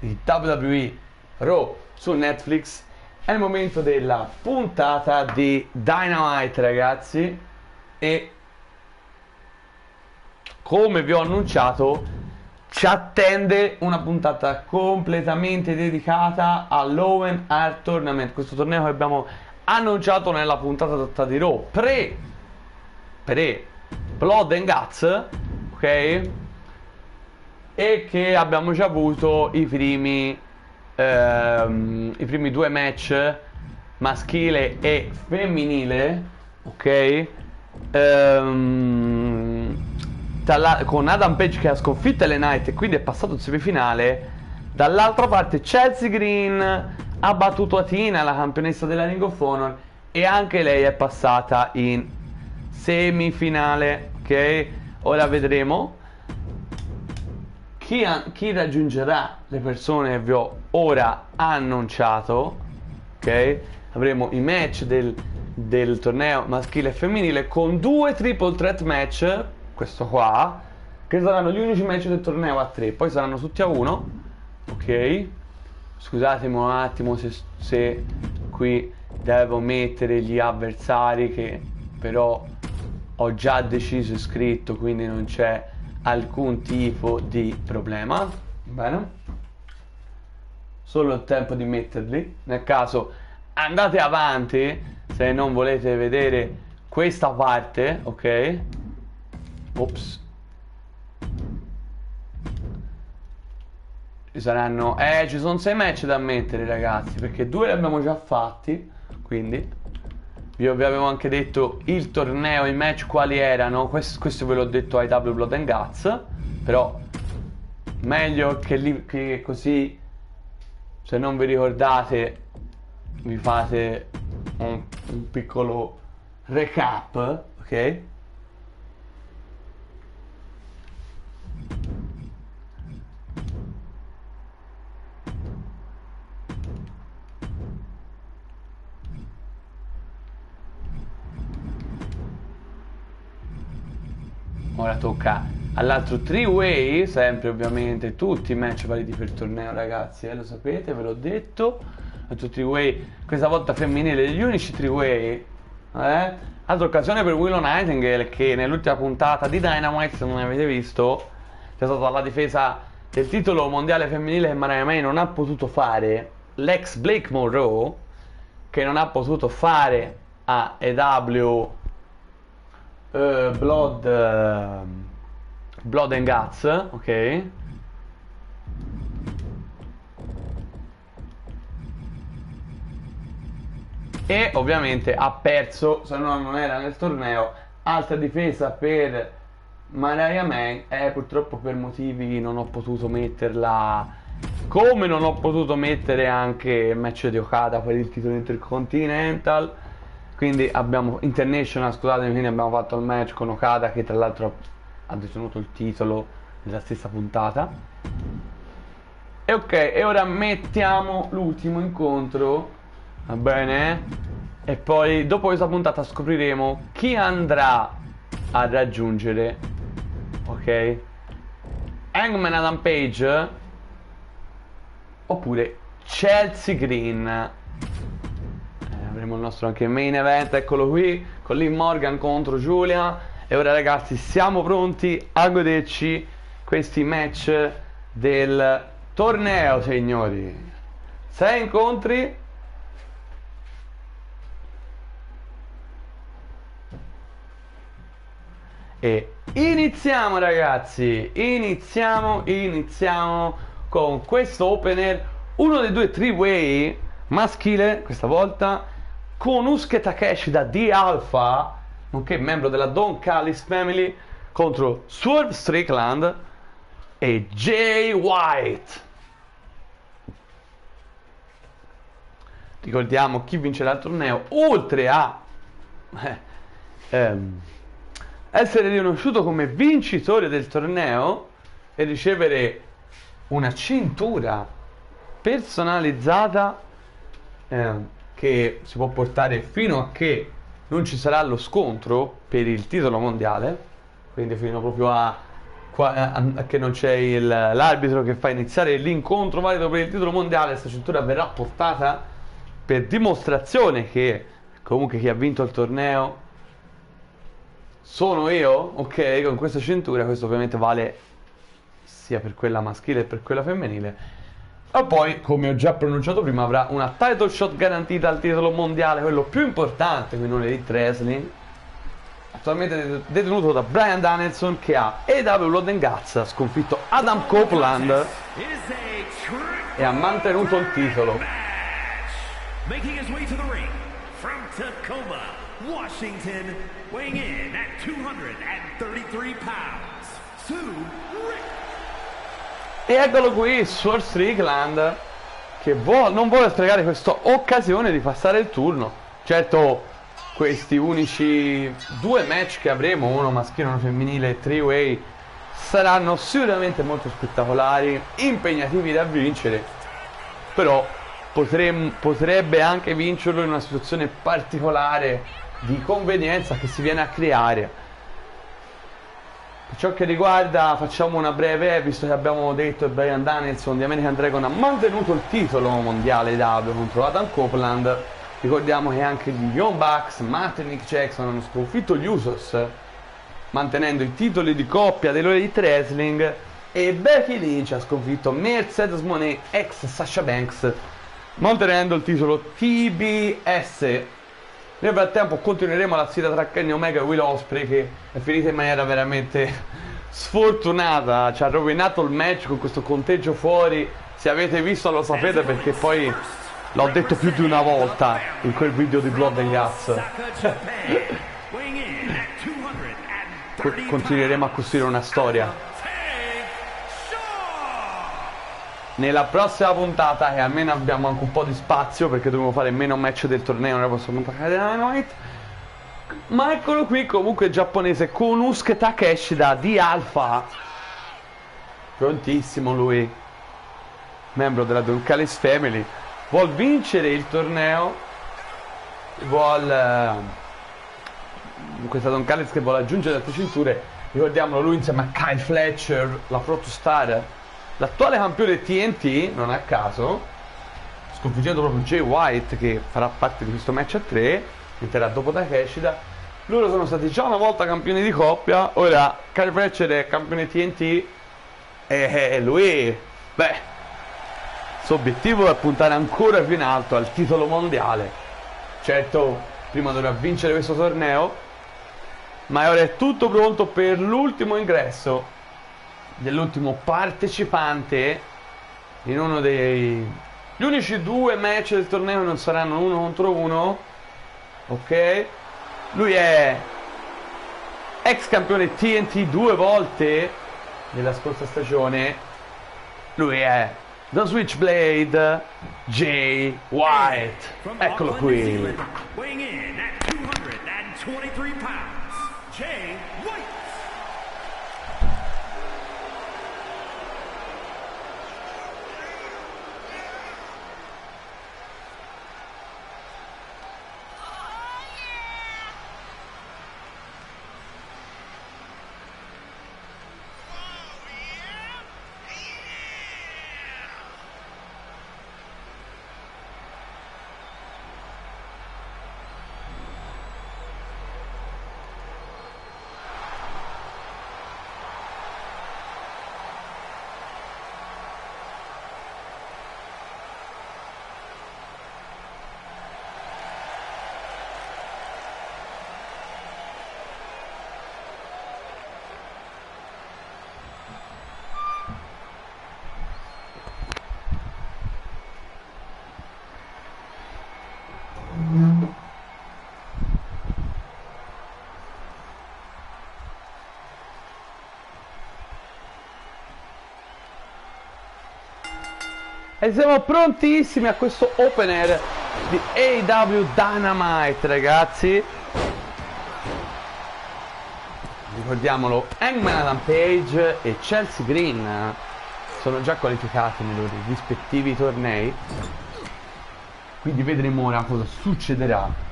di WWE Raw su Netflix, è il momento della puntata di Dynamite, ragazzi. E come vi ho annunciato, ci attende una puntata completamente dedicata all'Owen Hart Tournament, questo torneo che abbiamo annunciato nella puntata di Raw pre Blood and Guts, ok? E che abbiamo già avuto i primi 2 match maschile e femminile, ok? Con Adam Page che ha sconfitto LA Knight e quindi è passato in semifinale. Dall'altra parte Chelsea Green ha battuto Athena, la campionessa della Ring of Honor, e anche lei è passata in semifinale, ok? Ora vedremo chi raggiungerà le persone che vi ho ora annunciato, ok? Avremo i match del torneo maschile e femminile con 2 triple threat match, questo qua, che saranno gli unici match del torneo a 3, poi saranno tutti a 1, ok? Scusatemi un attimo se qui devo mettere gli avversari, che però ho già deciso e scritto, quindi non c'è alcun tipo di problema. Bene, solo il tempo di metterli, nel caso andate avanti se non volete vedere questa parte, ok? Ops. Ci sono 6 match da mettere, ragazzi, perché 2 li abbiamo già fatti, quindi vi avevo anche detto il torneo, i match quali erano. Questo ve l'ho detto ai W Blood and Guts, però meglio che così, se non vi ricordate, vi fate un piccolo recap, ok? Ora tocca all'altro 3-way, sempre ovviamente tutti i match validi per il torneo, ragazzi, lo sapete, ve l'ho detto. L'altro 3-way, questa volta femminile, gli unici 3-way. Altra occasione per Willow Nightingale, che nell'ultima puntata di Dynamite, se non avete visto, c'è stata la difesa del titolo mondiale femminile che Mariah May non ha potuto fare, l'ex Blake Monroe, che non ha potuto fare a EW Blood and Guts, ok? E ovviamente ha perso, se no non era nel torneo. Altra difesa per Mariah May, purtroppo per motivi non ho potuto metterla, come non ho potuto mettere anche il match di Okada per il titolo Intercontinental. Quindi abbiamo International, scusatemi, quindi abbiamo fatto il match con Okada, che tra l'altro ha detenuto il titolo nella stessa puntata. E ok, e ora mettiamo l'ultimo incontro, va bene? E poi dopo questa puntata scopriremo chi andrà a raggiungere, ok? Hangman Adam Page oppure Chelsea Green. Avremo il nostro anche main event, eccolo qui, con Liv Morgan contro Giulia. E ora, ragazzi, siamo pronti a goderci questi match del torneo, signori. 6 incontri. E iniziamo, ragazzi. Iniziamo con questo opener, uno dei 2 3-way maschile questa volta, Konosuke Takeshita di Alpha, nonché membro della Don Callis Family, contro Swerve Strickland e Jay White. Ricordiamo chi vincerà il torneo, oltre a essere riconosciuto come vincitore del torneo e ricevere una cintura personalizzata che si può portare fino a che non ci sarà lo scontro per il titolo mondiale, quindi fino proprio a che non c'è l'arbitro che fa iniziare l'incontro valido per il titolo mondiale. Questa cintura verrà portata per dimostrazione che comunque chi ha vinto il torneo sono io, ok, con questa cintura. Questo ovviamente vale sia per quella maschile che per quella femminile. E poi, come ho già pronunciato prima, avrà una title shot garantita al titolo mondiale, quello più importante, quindi un Elite Wrestling, attualmente detenuto da Bryan Danielson, che ha AEW Blood and Guts, ha sconfitto Adam Copeland e ha mantenuto il titolo. Making his way to the ring from Tacoma, Washington, weighing in at 233 pounds, Sue Rick. E eccolo qui, Swerve Strickland, che non vuole sprecare questa occasione di passare il turno. Certo, questi unici due match che avremo, uno maschile e uno femminile, 3-way, saranno sicuramente molto spettacolari, impegnativi da vincere, però potrebbe anche vincerlo in una situazione particolare di convenienza che si viene a creare. Per ciò che riguarda, facciamo una breve, visto che abbiamo detto che Bryan Danielson di American Dragon ha mantenuto il titolo mondiale W contro Adam Copeland. Ricordiamo che anche gli Young Bucks, Matt e Nick Jackson hanno sconfitto gli Usos, mantenendo i titoli di coppia dell'Elite Wrestling, e Becky Lynch ha sconfitto Mercedes Moné, ex Sasha Banks, mantenendo il titolo TBS. Nel frattempo continueremo la sfida tra Kenny Omega e Will Ospreay, che è finita in maniera veramente sfortunata. Ci ha rovinato il match con questo conteggio fuori. Se avete visto lo sapete, perché poi l'ho detto più di una volta in quel video di Blood and Guts. Continueremo a costruire una storia. Nella prossima puntata, che almeno abbiamo anche un po' di spazio, perché dobbiamo fare meno match del torneo nella prossima puntata di Dynamite, ma eccolo qui comunque il giapponese Konosuke Takeshita di Alpha, prontissimo lui, membro della Don Callis Family, vuol vincere il torneo, questa Don Callis che vuole aggiungere altre cinture. Ricordiamolo, lui insieme a Kyle Fletcher, la Protostar, l'attuale campione TNT, non a caso, sconfiggendo proprio Jay White, che farà parte di questo match a 3, entrerà dopo Takeshita. Loro sono stati già una volta campioni di coppia, ora Kyle Fletcher è campione TNT e lui, il suo obiettivo è puntare ancora più in alto al titolo mondiale. Certo, prima dovrà vincere questo torneo, ma ora è tutto pronto per l'ultimo ingresso dell'ultimo partecipante in uno gli unici due match del torneo, non saranno 1 contro 1, ok? Lui è ex campione TNT 2 volte nella scorsa stagione. Lui è The Switchblade, Jay White. Eccolo qui. Weighing in at 223 pounds, Jay White. E siamo prontissimi a questo opener di AEW Dynamite, ragazzi. Ricordiamolo, Hangman Adam Page e Chelsea Green sono già qualificati nei loro rispettivi tornei. Quindi vedremo ora cosa succederà.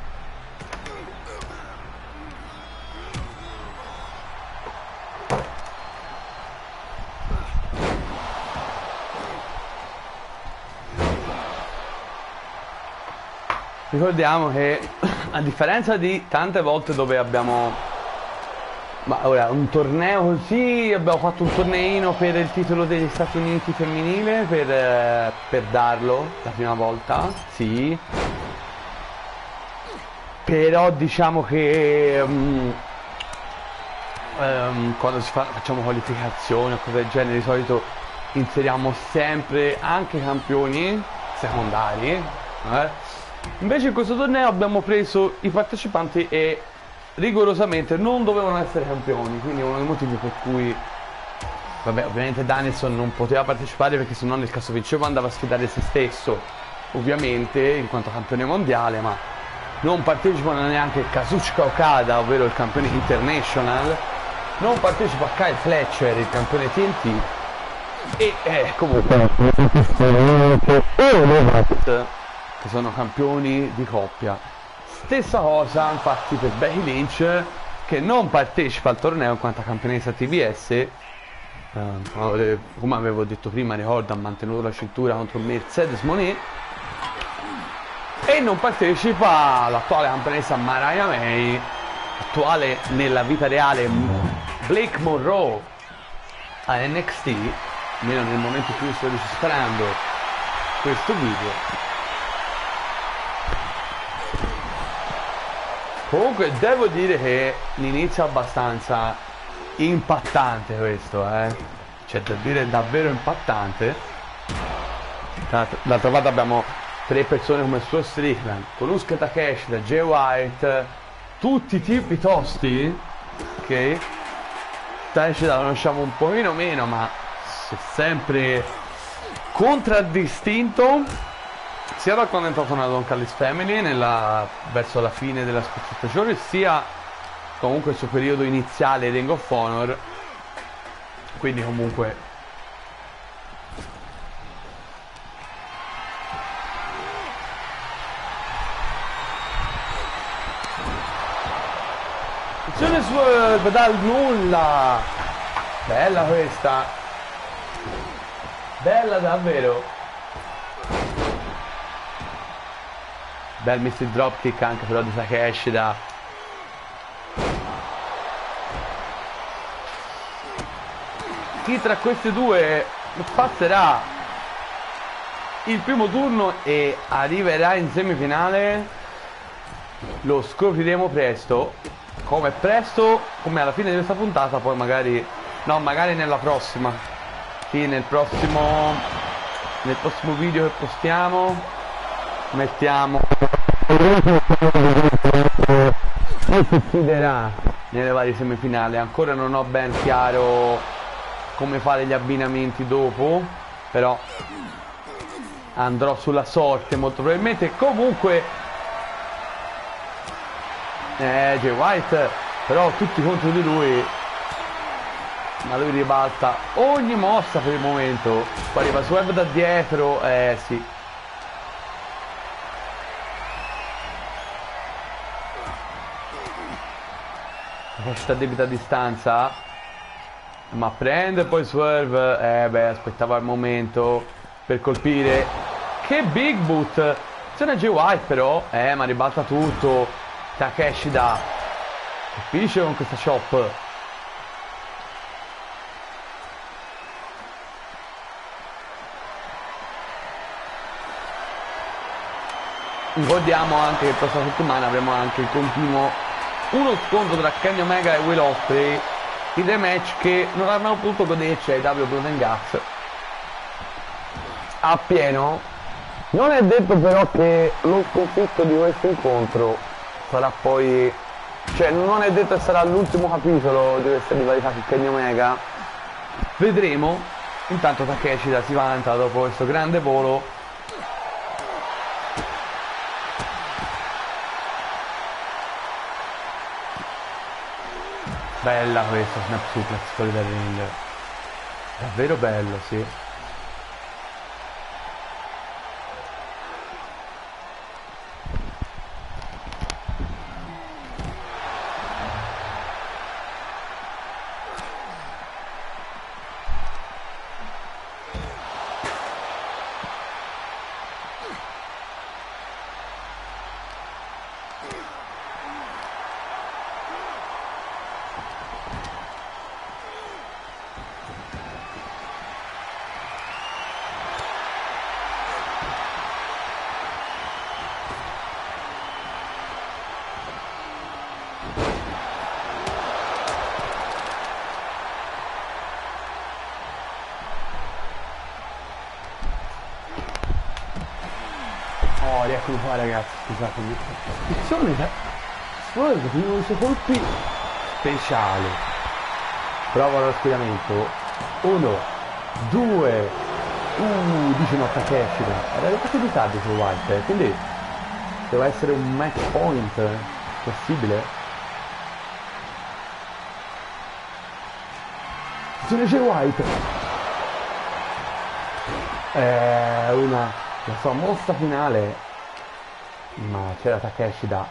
Ricordiamo che a differenza di tante volte dove abbiamo un torneo così, abbiamo fatto un torneino per il titolo degli Stati Uniti femminile per darlo la prima volta, sì. Però diciamo che quando facciamo qualificazioni o cose del genere, di solito inseriamo sempre anche campioni secondari. Invece in questo torneo abbiamo preso i partecipanti e rigorosamente non dovevano essere campioni, quindi è uno dei motivi per cui ovviamente Danielson non poteva partecipare, perché sennò nel caso vinceva andava a sfidare se stesso, ovviamente in quanto campione mondiale, ma non partecipano neanche Kazuchika Okada, ovvero il campione international, non partecipa Kyle Fletcher, il campione TNT, e comunque che sono campioni di coppia. Stessa cosa infatti per Becky Lynch, che non partecipa al torneo in quanto campionessa TBS, come avevo detto prima, ricordo, ha mantenuto la cintura contro Mercedes Moné, e non partecipa l'attuale campionessa Mariah May, attuale nella vita reale Blake Monroe a NXT, almeno nel momento in cui sto registrando questo video. Comunque devo dire che l'inizio è abbastanza impattante questo, C'è da dire davvero impattante. D'altra parte abbiamo tre persone come Swerve Strickland, Konosuke Takeshita, Jay White, tutti tipi tosti, ok? Takeshita lo conosciamo un pochino meno, ma è sempre contraddistinto sia da quando è entrato nella Don Callis Family verso la fine della scorsa stagione, sia comunque il suo periodo iniziale Ring of Honor. Quindi comunque azione Swerve dal nulla, bella questa, bella davvero. Bel mister dropkick anche però di Takeshita. Chi tra questi due passerà il primo turno e arriverà in semifinale lo scopriremo presto. Come alla fine di questa puntata, poi magari nella prossima. Sì, nel prossimo video che postiamo mettiamo che succederà nelle varie semifinali. Ancora non ho ben chiaro come fare gli abbinamenti dopo, però andrò sulla sorte molto probabilmente. Comunque Jay White però tutti contro di lui, ma lui ribalta ogni mossa per il momento. Poi arriva Swerve da dietro, sì. Questa debita distanza, ma prende poi Swerve, aspettava il momento per colpire. Che big boot, c'è una Jay White però, ma ribalta tutto. Takeshita colpisce con questa chop. Ricordiamo anche che la prossima settimana avremo anche il continuo uno scontro tra Kenny Omega e Will Ospreay, il rematch che non avranno potuto goderci ai AEW Blood and Guts appieno. Non è detto però che lo sconfitto di questo incontro sarà poi, cioè non è detto che sarà l'ultimo capitolo di questa rivalità con Kenny Omega. Vedremo, Intanto Takeshita si vanta dopo questo grande volo. Bella questa snap suplex fuori dal ring. Davvero bello, sì. Oh, rieccolo qua ragazzi, scusatemi. Attenzione, Swerve con uno dei suoi colpi speciali. Prova lo schienamento. 1, 2, dice no Takeshita. Era arrivato di tardi su White, quindi deve essere un match point possibile. Attenzione c'è White. La sua mossa finale, ma c'era Takeshita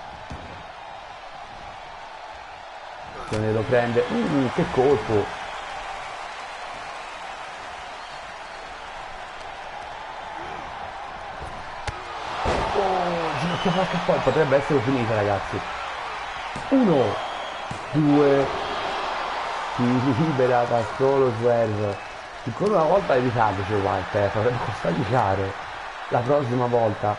che lo prende. Che colpo. Oh, ginocchia falca poi potrebbe essere finita ragazzi. 1, 2, si libera da solo Swerve. Ancora una volta in ritardo c'è White, potrebbe costargli caro la prossima volta.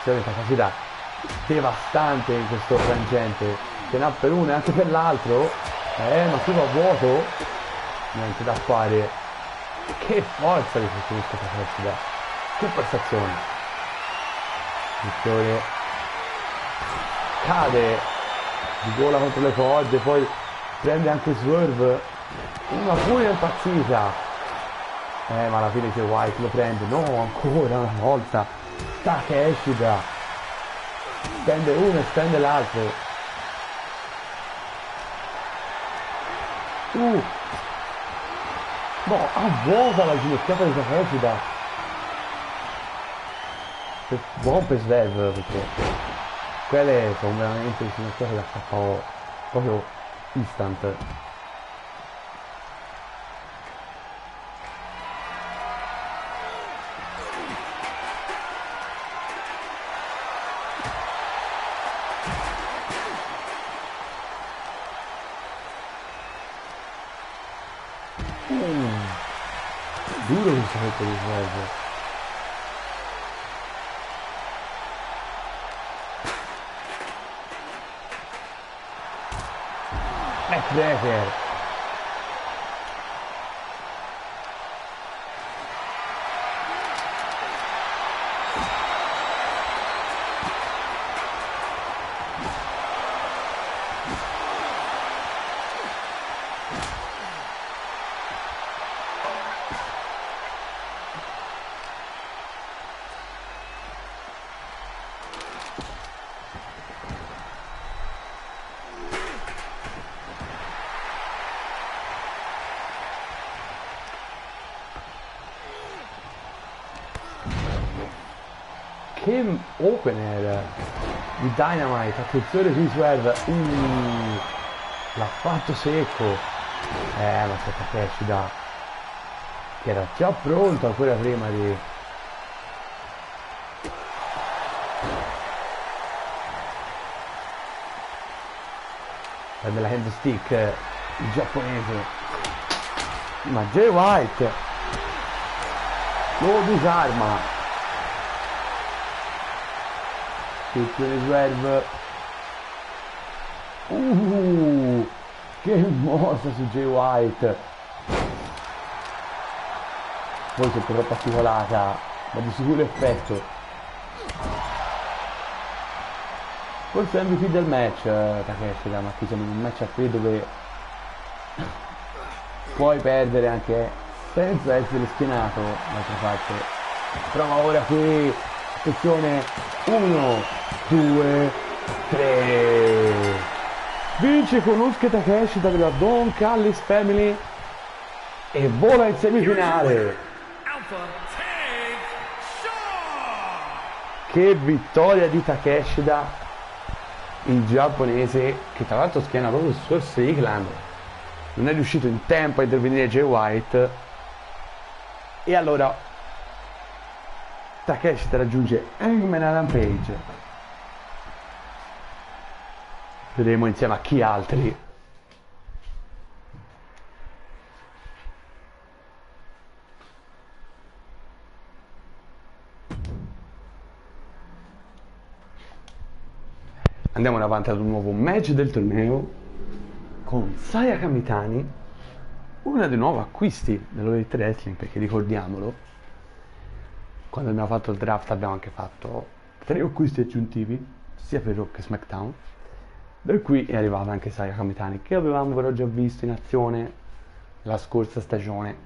C'è una capacità devastante in questo frangente, ce n'ha per uno e anche per l'altro, ma qui va a vuoto, niente da fare. Che forza di questa capacità, che prestazione. Vittorio cade di gola contro le corde, poi prende anche Swerve, una furia impazzita. Ma alla fine c'è White, lo prende, no, ancora una volta, Takeshita, stende uno e stende l'altro. No, avvota la ginocchiata di Takeshita. Buon per Swerve, perché quelle sono veramente le ginocchiate da KO, proprio instant. Duro questo colpo di Swerve. Backbreaker. Che opener di Dynamite, attenzione qui Swerve, l'ha fatto secco, ma c'è Takeshita che era già pronto ancora prima di... prende la hand stick il giapponese, ma Jay White lo disarma. Attenzione Swerve, che mossa su Jay White, poi se troppo particolata ma di sicuro effetto. Forse è MVP del match Takeshita, ma qui siamo in un match a 3 dove puoi perdere anche senza essere schienato. D'altra parte prova ora qui, attenzione, 1, 2, 3, vince con Konosuke Takeshita della Don Callis Family e vola in semifinale. Che vittoria di Takeshita, il giapponese, che tra l'altro schiena proprio su Strickland. Non è riuscito in tempo a intervenire Jay White e allora Takeshita raggiunge Hangman Adam Page. Vedremo insieme a chi altri. Andiamo davanti ad un nuovo match del torneo con Saya Kamitani, uno dei nuovi acquisti dell'Elite Wrestling, perché ricordiamolo, quando abbiamo fatto il draft abbiamo anche fatto 3 acquisti aggiuntivi sia per Raw che SmackDown, per cui è arrivata anche Saya Kamitani, che avevamo però già visto in azione la scorsa stagione.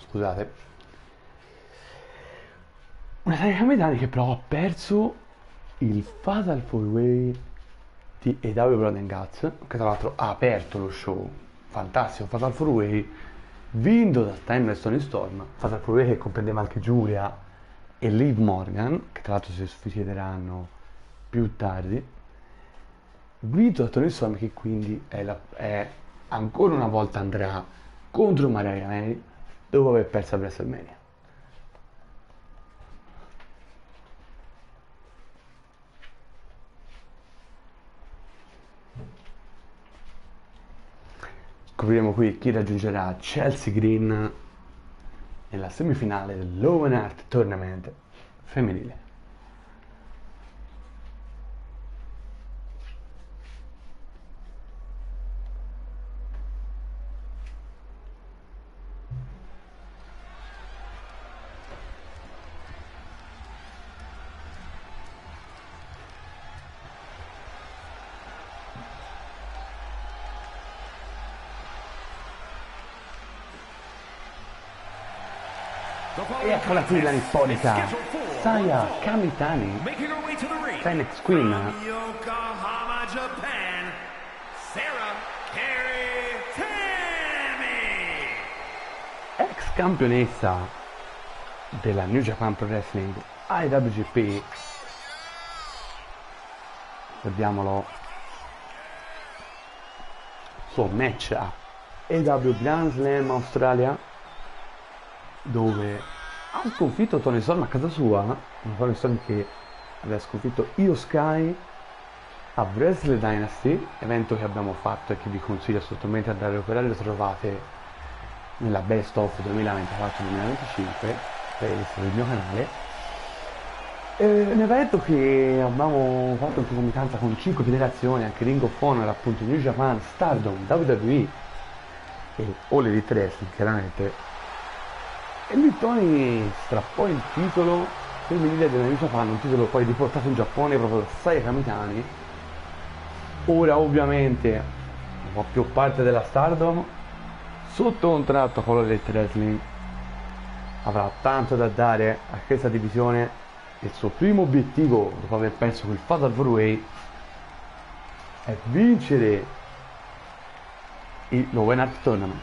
Scusate. Una Saya Kamitani che però ha perso il Fatal 4-Way di AEW Blood and Guts, che tra l'altro ha aperto lo show. Fantastico Fatal 4-Way, vinto da Timeless Tony Storm. Fatal 4-Way che comprendeva anche Giulia e Liv Morgan, che tra l'altro si succederanno più tardi, vinto da Tony Storm, che quindi è ancora una volta andrà contro Mariah May dopo aver perso a WrestleMania. Scopriremo qui chi raggiungerà Chelsea Green nella semifinale dell'Owen Hart Tournament femminile. E eccola qui la nipponica Saya Kamitani, Phoenix Queen, Yokohama, Japan, Sarah Carey Tammy, ex campionessa della New Japan Pro Wrestling IWGP. Vediamolo, suo match a AEW Grand Slam Australia, dove ha sconfitto Tony Storm a casa sua, un Tony Storm che aveva sconfitto Io Sky a Wrestle Dynasty, evento che abbiamo fatto e che vi consiglio assolutamente di andare a recuperare. Lo trovate nella Best of 2024-2025 sul mio canale. Un evento che abbiamo fatto in concomitanza con 5 federazioni, anche Ring of Honor, appunto New Japan, Stardom, WWE e All Elite Wrestling chiaramente. E lì Tony strappò il titolo femminile della New Japan, un titolo poi riportato in Giappone proprio da Saya Kamitani. Ora ovviamente un po' più parte della Stardom, sotto contratto con l'Elite Wrestling, avrà tanto da dare a questa divisione. Il suo primo obiettivo dopo aver perso quel Fatal 4-Way è vincere l'Owen Hart Tournament.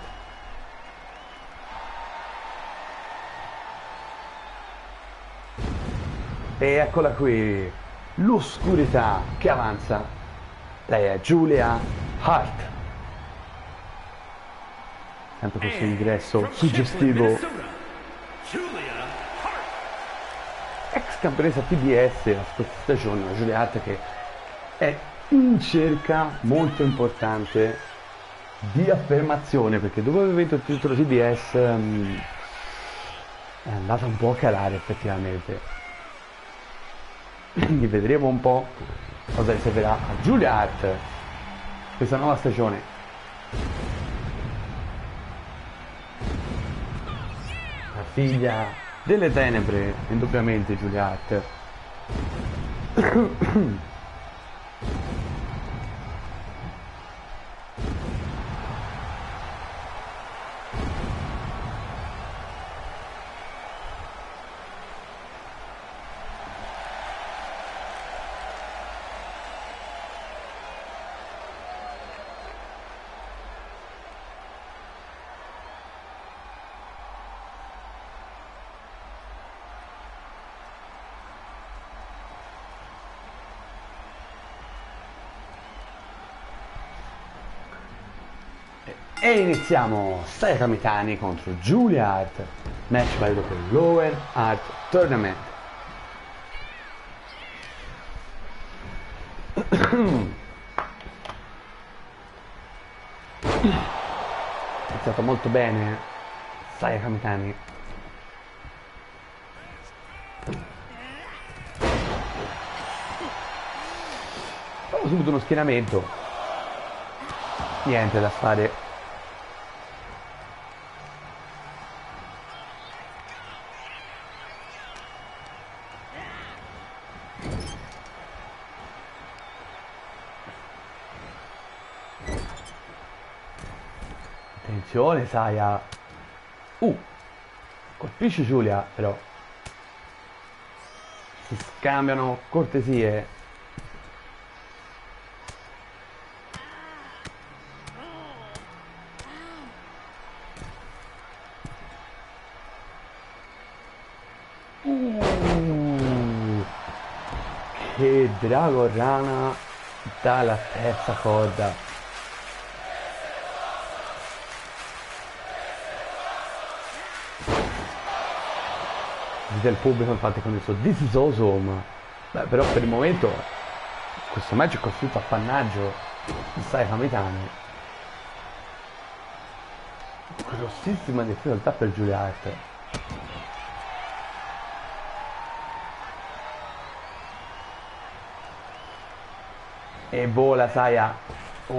E eccola qui, l'oscurità che avanza. Lei è Julia Hart. Sempre questo ingresso suggestivo. Ex campionessa TBS la scorsa stagione, la Julia Hart, che è in cerca molto importante di affermazione, perché dopo aver vinto il titolo TBS è andata un po' a calare effettivamente. Quindi vedremo un po' cosa riserverà a Julia Hart questa nuova stagione. La figlia delle tenebre, indubbiamente Julia Hart. E iniziamo Saya Kamitani contro Julia Hart, match valido per Lower Art Tournament. È iniziato molto bene Saya Kamitani. Però subito uno schienamento, niente da fare. Attenzione Saya. Colpisce Giulia, però si scambiano cortesie. Che Dragon Rana dalla terza corda. Del pubblico infatti con il suo This is awesome. Beh, però per il momento questo match è costruito a pannaggio di Saya Kamitani. Grossissima difficoltà per Julia Hart. E vola Saya. È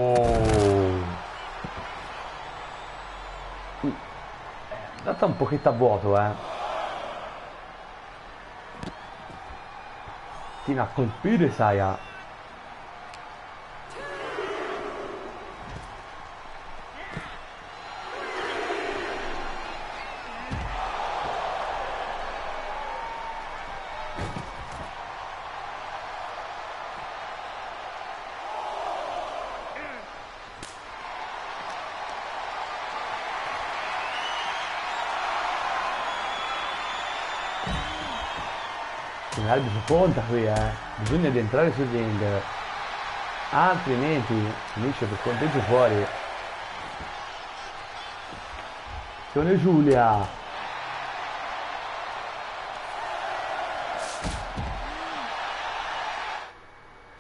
andata un pochetto a vuoto, Continua a colpire Saya. L'arbitro conta qui, bisogna di entrare sul ring, altrimenti finisce per conteggio fuori. Attenzione Giulia.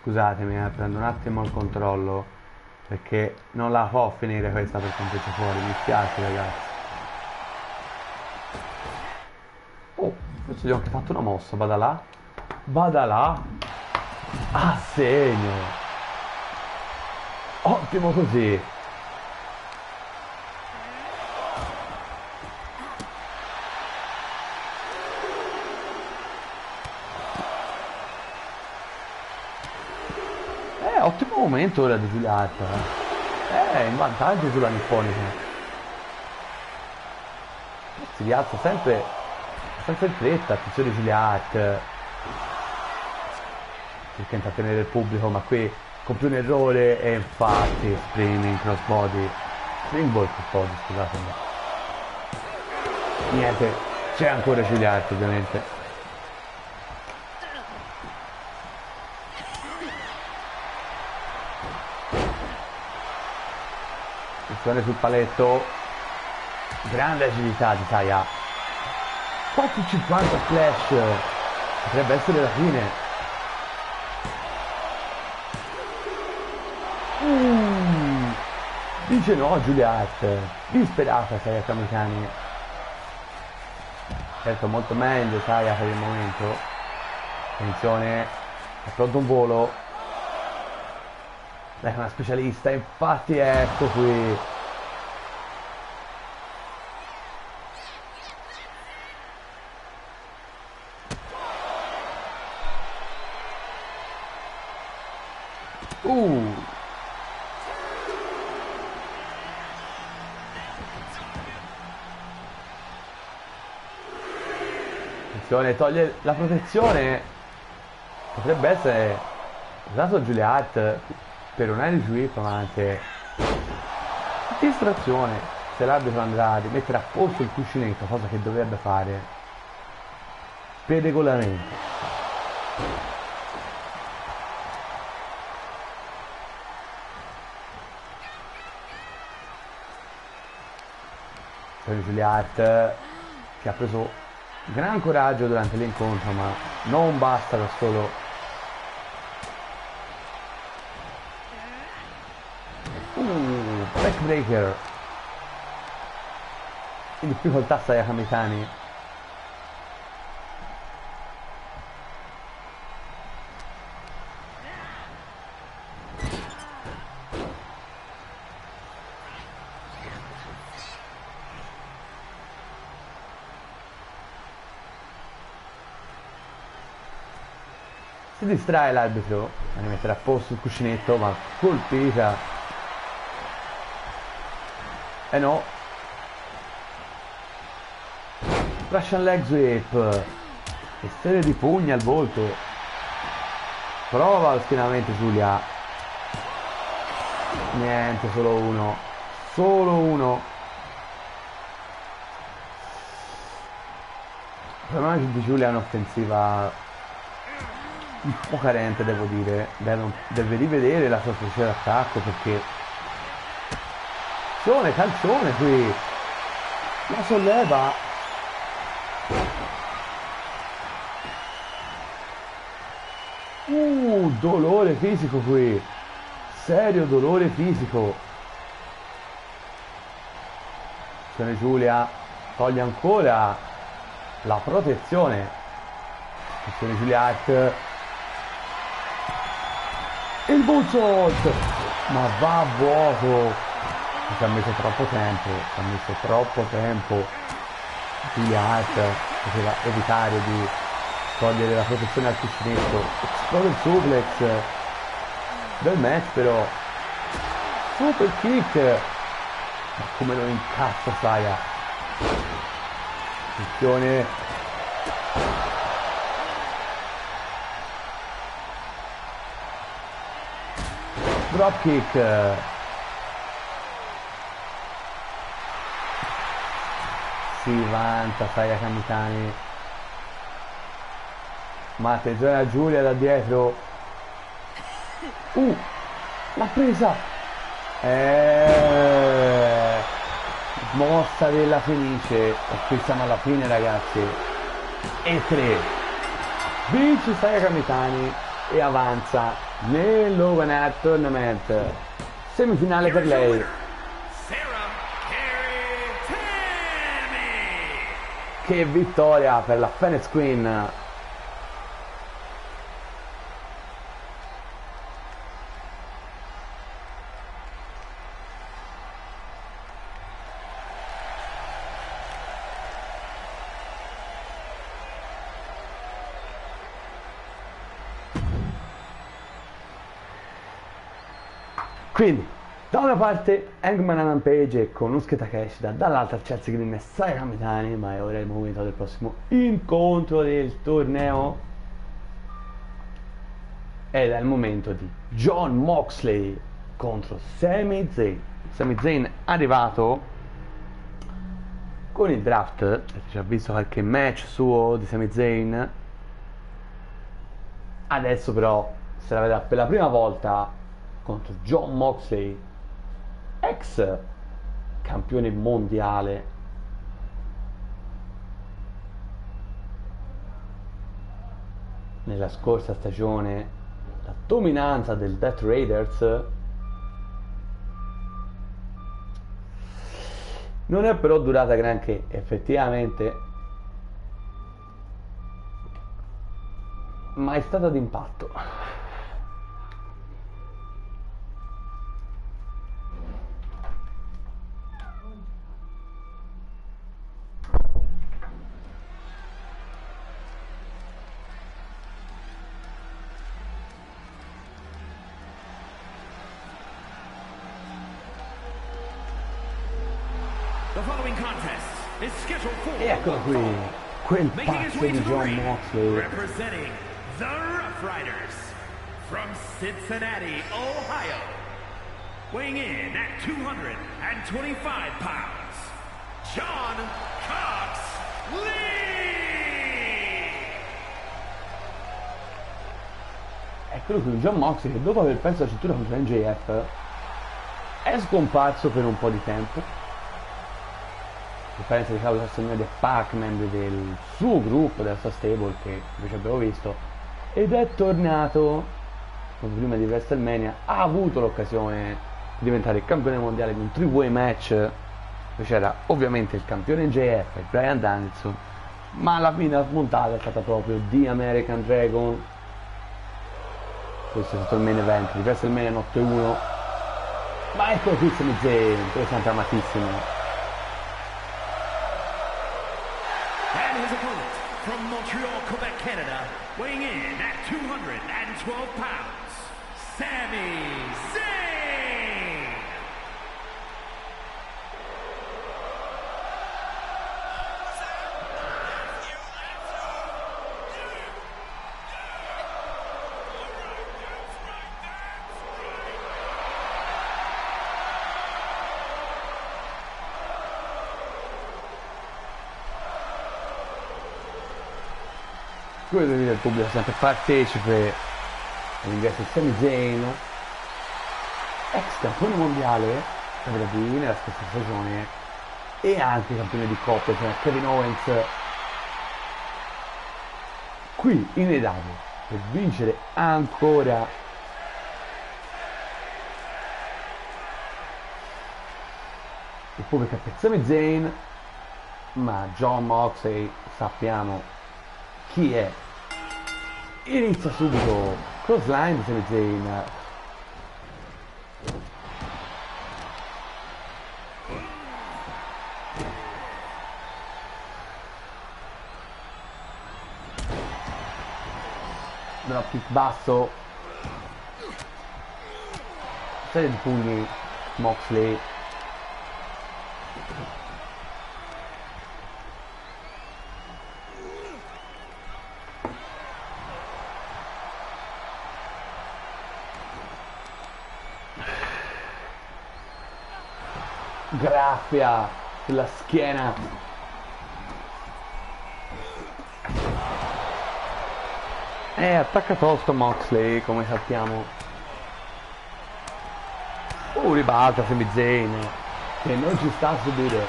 Scusatemi, prendo un attimo il controllo perché non la può finire questa per conteggio fuori, mi spiace ragazzi. Forse gli ho anche fatto una mossa, vada là, a segno, ottimo così. Ottimo momento ora di Julia Hart, in vantaggio sulla nipponica, si rialza sempre in fretta. Attenzione Julia Hart, cerca di intrattenere il pubblico, ma qui compie un errore e infatti springboard crossbody, scusatemi. Niente, c'è ancora Julia Hart ovviamente. Attenzione sul paletto, grande agilità di Saya. 450 flash, potrebbe essere la fine. Dice no Julia Hart, disperata Saya Kamitani. Certo molto meglio Saya per il momento. Attenzione, è pronto un volo. Lei è una specialista, infatti ecco qui. Attenzione, toglie la protezione. Potrebbe essere usato Julia Hart per un Irish Whip, ma anche distrazione. Se l'arbitro andrà a rimettere a posto il cuscinetto, cosa che dovrebbe fare per regolamento. per Julia Hart, che ha preso gran coraggio durante l'incontro, ma non basta da solo. Backbreaker. In difficoltà Saya Kamitani. Si distrae l'arbitro a rimettere a posto il cuscinetto, ma colpita. Eh no. Russian leg sweep. E serie di pugni al volto. Prova lo schienamento Giulia. Niente, solo uno. Solo uno. Il problema di Giulia è un'offensiva un po' carente, devo dire. Deve rivedere la sua strategia d'attacco, perché calcione qui, la solleva. Dolore fisico qui, serio dolore fisico. Giulia toglie ancora la protezione. Giulia Hart, il bullshot, ma va a vuoto. Ci ha messo troppo tempo. Julia Hart poteva evitare di togliere la protezione al cuscinetto. Esplode il suplex del match, però super kick, ma come lo incazza Saya. Attenzione, drop kick. Si vanta Saya Kamitani, ma attenzione a Giulia da dietro. L'ha presa. Mossa della Fenice. E qui siamo alla fine, ragazzi. E 3 vince Saya Kamitani e avanza nell'Open Tournament. Semifinale per lei. Che vittoria per la Phoenix Queen. Quindi, da una parte Hangman Adam Page con Usuke Takeshita, dall'altra Chelsea Green e Saya Kamitani, ma è ora il momento del prossimo incontro del torneo. Ed è il momento di Jon Moxley contro Sami Zayn. Sami Zayn è arrivato con il draft, ci ha visto qualche match suo di Sami Zayn. Adesso però se la vedrà per la prima volta contro Jon Moxley, ex campione mondiale. Nella scorsa stagione la dominanza del Death Raiders non è però durata granché, effettivamente, ma è stata d'impatto. E eccolo qui, quel pazzo di Jon Moxley. Representing the Rough Riders from Cincinnati, Ohio. Weighing in at 225 pounds, John Cox Lee. Eccolo qui, Jon Moxley, che dopo aver perso la cintura contro MJF è scomparso per un po' di tempo. differenza di Carlos Castagnoli e Pac-Man del suo gruppo, della sua stable che invece abbiamo visto, ed è tornato proprio prima di WrestleMania, ha avuto l'occasione di diventare il campione mondiale di un 3-way match, dove c'era ovviamente il campione JF e Bryan Danielson, ma la fine puntata è stata proprio The American Dragon. Questo è stato il main event di WrestleMania notte 1. Ma ecco qui Sami Zayn, quello sempre amatissimo. And his opponent from Montreal, Quebec, Canada, weighing in at 212 pounds, Sami Zayn! Come vedete il pubblico sempre partecipe all'ingresso di Sami Zayn, ex campione mondiale WWE nella scorsa stagione e anche campione di coppia, cioè Kevin Owens qui in EW per vincere ancora il pubblico per Sami Zayn, ma Jon Moxley sappiamo chi è. Inizia subito crossline di Sami Zayn. Dropkick basso, serie di pugni Moxley. Graffia sulla schiena. Attacca tosto Moxley, come sappiamo. Ribalta Sami Zayn, che non ci sta a subire.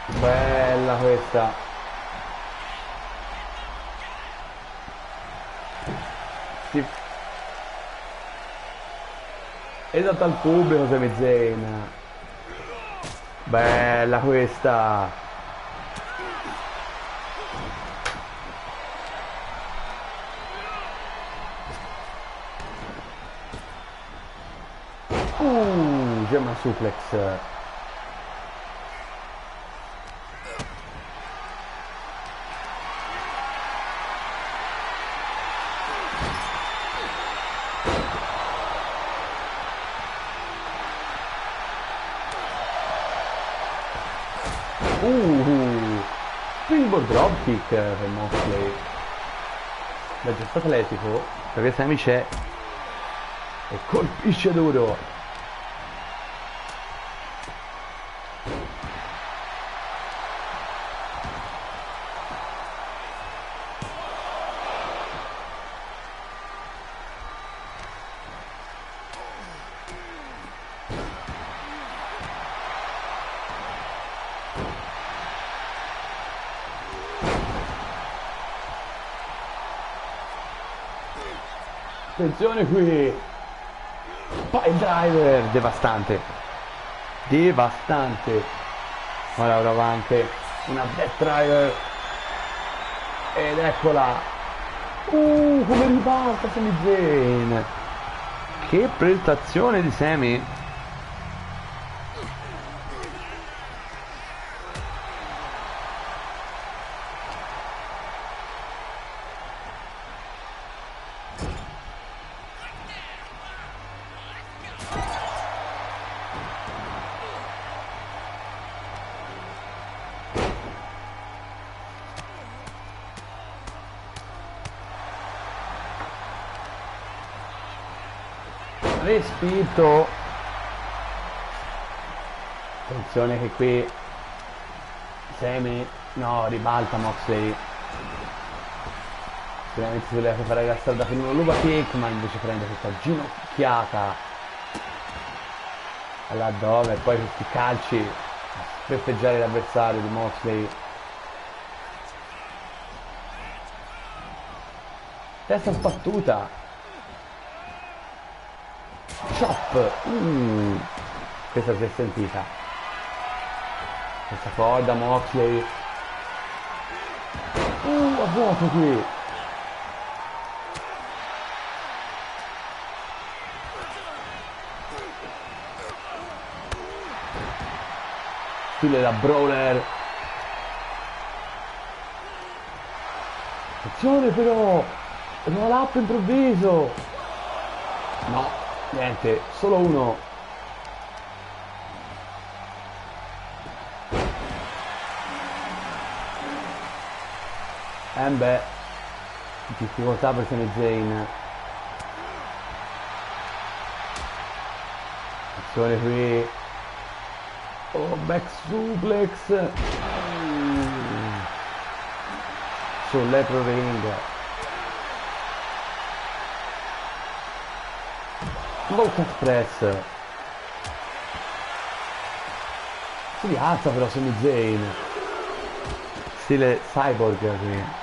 Bella questa. Esatto al pubblico Sami Zayn. Bella questa. German suplex. Springboard dropkick per Moxley. Da gesto atletico, perché Sami c'è e colpisce duro. Attenzione qui, pile driver, devastante, ora prova anche una death driver ed eccola, come ribalta Sami Zayn, che prestazione di Sami. Respiro. Attenzione che qui Sami ribalta Moxley. Sicuramente si voleva fare la strada con uno lupa kick, ma invece prende questa ginocchiata all'addome e poi questi calci festeggiare l'avversario di Moxley. Testa sbattuta. Chop. Questa si è sentita. Questa corda Moxley. A vuoto qui. Stile da brawler. Attenzione però. Roll up improvviso. No, niente, solo uno. Beh, difficoltà per Sami Zayn. Attenzione qui. Oh, back suplex. Sull'Epro Ring. Lotus Press. Si rialza però Sami Zayn. Stile cyborg qui.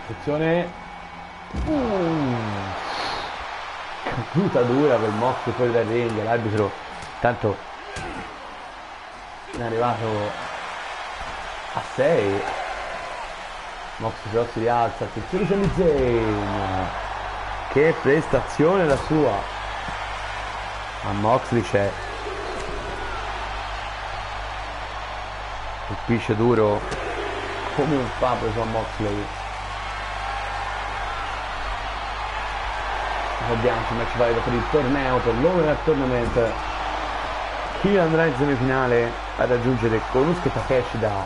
Attenzione. Caduta dura per Mox fuori dal ring. L'arbitro tanto è arrivato a 6. Mox però si rialza. Attenzione Sami Zayn. Che prestazione la sua. A Moxley c'è. Colpisce duro come un fabbro su Moxley. Ricordiamoci, match valido per il torneo, per l'Over Tournament. Chi andrà in semifinale a raggiungere Konosuke Takeshita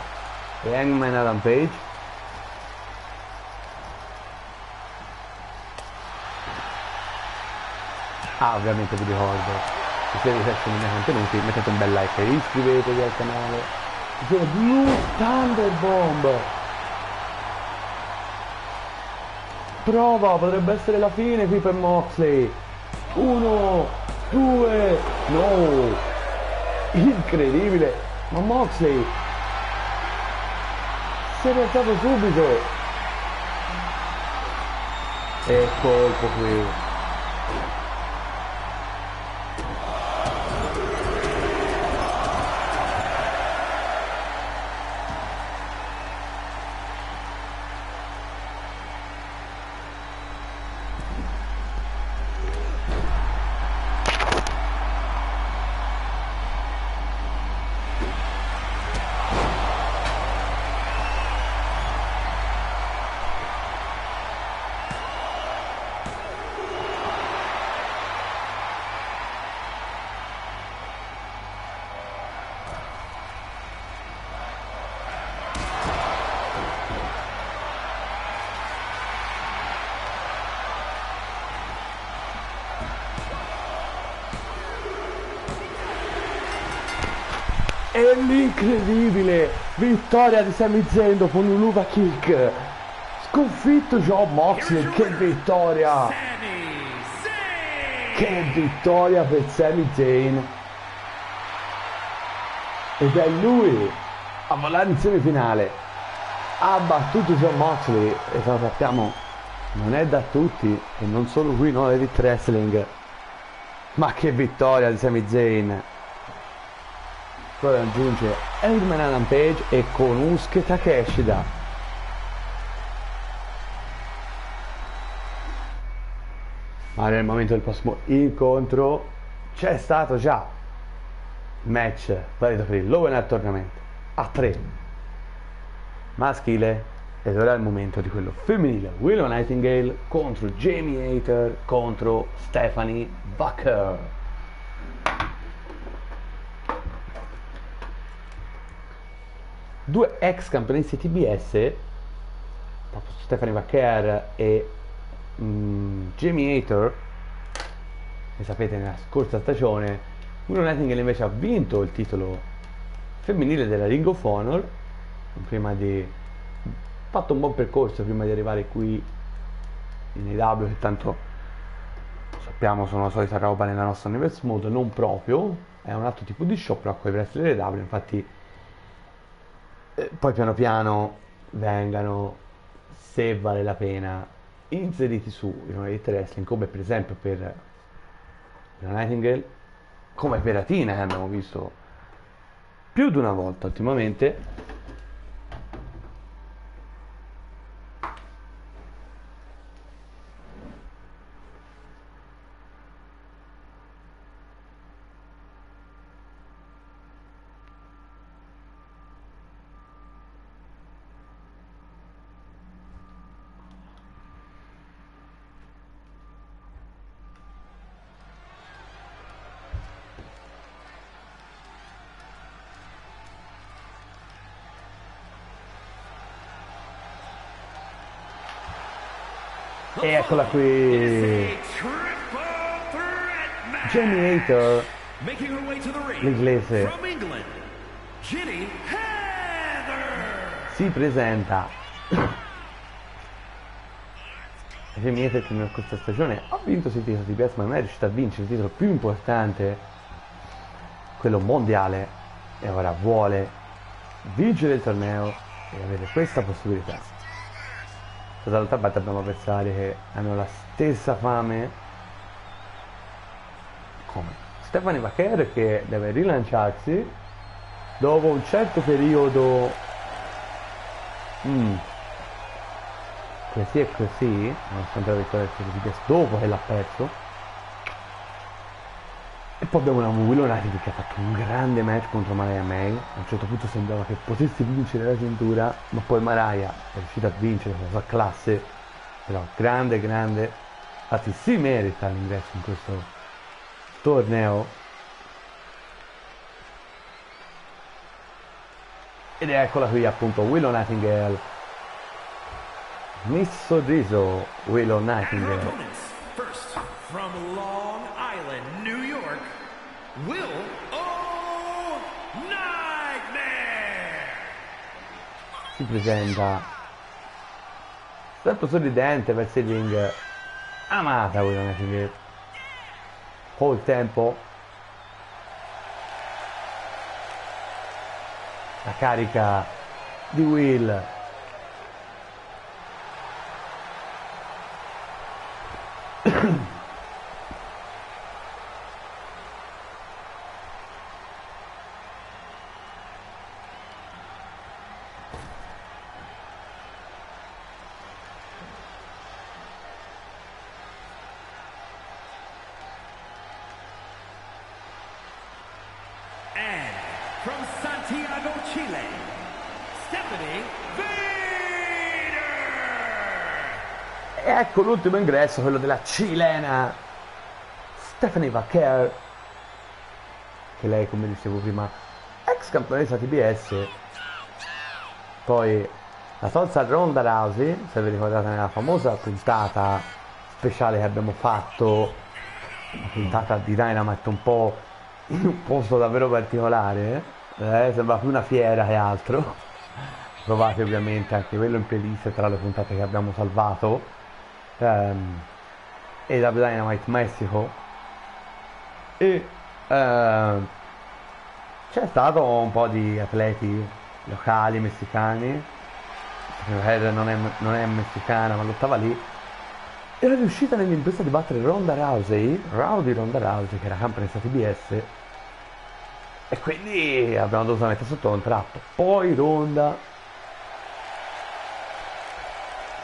e Hangman Adam Page. Ovviamente vi ricordo, se siete piaciuti i miei contenuti mettete un bel like e iscrivetevi al canale. C'è Blue Thunder Bomb. Prova, potrebbe essere la fine qui per Moxley. 1, 2, no, incredibile, ma Moxley si è rialzato subito e colpo qui. E l'incredibile vittoria di Sami Zayn dopo un Uluva Kick. Sconfitto Jon Moxley, che vittoria! Che vittoria per Sami Zayn! Ed è lui a volare in semifinale. Ha battuto Jon Moxley e lo sappiamo, non è da tutti, e non solo qui, no, Elite Wrestling. Ma che vittoria di Sami Zayn! Poi aggiunge Hangman Adam Page e Konosuke Takeshita. Ma nel momento del prossimo incontro c'è stato già match valido per il Lower Tournament a 3 maschile, ed ora è il momento di quello femminile. Willow Nightingale contro Jamie Hayter contro Stephanie Bucker. Due ex campionesse TBS, Stephanie Bucker e Jamie Hayter, che sapete nella scorsa stagione. Willow Nightingale invece ha vinto il titolo femminile della Ring of Honor, prima di fatto un buon percorso prima di arrivare qui in AEW, che tanto sappiamo sono la solita roba nella nostra Universe Mode, non proprio, è un altro tipo di show, però con i wrestler AEW, infatti poi piano piano vengano, se vale la pena, inseriti su Elite Wrestling, come per esempio per la Nightingale, come per Athena, che abbiamo visto più di una volta ultimamente. E eccola qui, Jamie Hayter, l'inglese, si presenta. Jamie Hayter, che in questa stagione ha vinto 6 titoli di TBS, ma non è riuscita a vincere il titolo più importante, quello mondiale, e ora vuole vincere il torneo e avere questa possibilità. Dall'altra parte abbiamo avversari che hanno la stessa fame come Stephanie Vaquer, che deve rilanciarsi dopo un certo periodo così e così, nonostante la vittoria del TBS dopo che l'ha perso. E poi abbiamo una Willow Nightingale che ha fatto un grande match contro Mariah May. A un certo punto sembrava che potesse vincere la cintura, ma poi Mariah è riuscita a vincere con la sua classe. Però grande, infatti si merita l'ingresso in questo torneo. Ed eccola qui appunto Willow Nightingale. Miss Sorriso Willow Nightingale. First, from Long Island, New York, Will Nightmare! Si presenta sempre sorridente verso il ring, amata Willow Nightingale. Col tempo la carica di Will And from Santiago, Chile, Stephanie Vader! E ecco l'ultimo ingresso, quello della cilena Stephanie Vaquer, che lei, come dicevo prima, ex campionessa TBS. Poi la tolsa Ronda Rousey, se vi ricordate nella famosa puntata speciale che abbiamo fatto, una puntata di Dynamite un po' in un posto davvero particolare, sembra più una fiera che altro. Trovate ovviamente anche quello in playlist tra le puntate che abbiamo salvato, e da Dynamite Messico. E c'è stato un po' di atleti locali messicani. Heather non è messicana, ma lottava lì. Era riuscita nell'impresa di battere Ronda Rousey, Ronda Rousey, che era campionessa TBS, e quindi abbiamo dovuto mettere sotto contratto. Poi Ronda,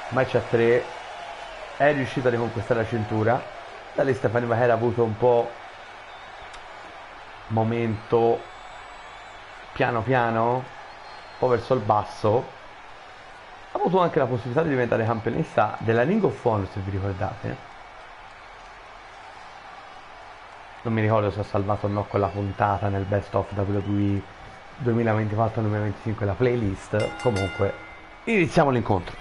match a 3, è riuscita a riconquistare la cintura. Da lì Stephanie Vaquer ha avuto un po' momento piano piano, un po' verso il basso. Ha avuto anche la possibilità di diventare campionessa della Ring of Honor, se vi ricordate. Non mi ricordo se ho salvato o no quella puntata nel Best of WWE 2024-2025, la playlist. Comunque, iniziamo l'incontro.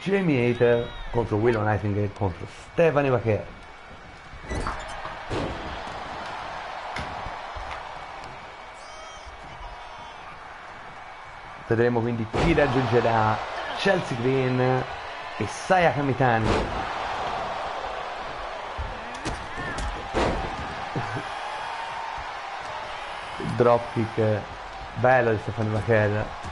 Jamie Hayter contro Willow Nightingale contro Stephanie Vaquer. Vedremo quindi chi raggiungerà Chelsea Green e Saya Kamitani. dropkick bello di Stephanie McHale.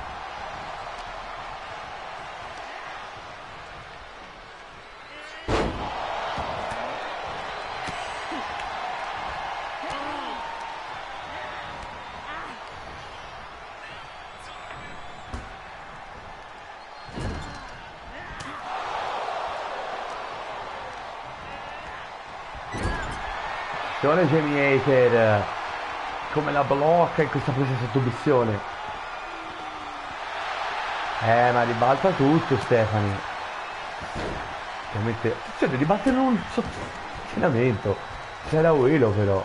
Jamie Hater come la blocca in questa presa sotto missione. Ma ribalta tutto Stephanie. Ovviamente cioè ribatte un sottofinamento. C'era Willow però.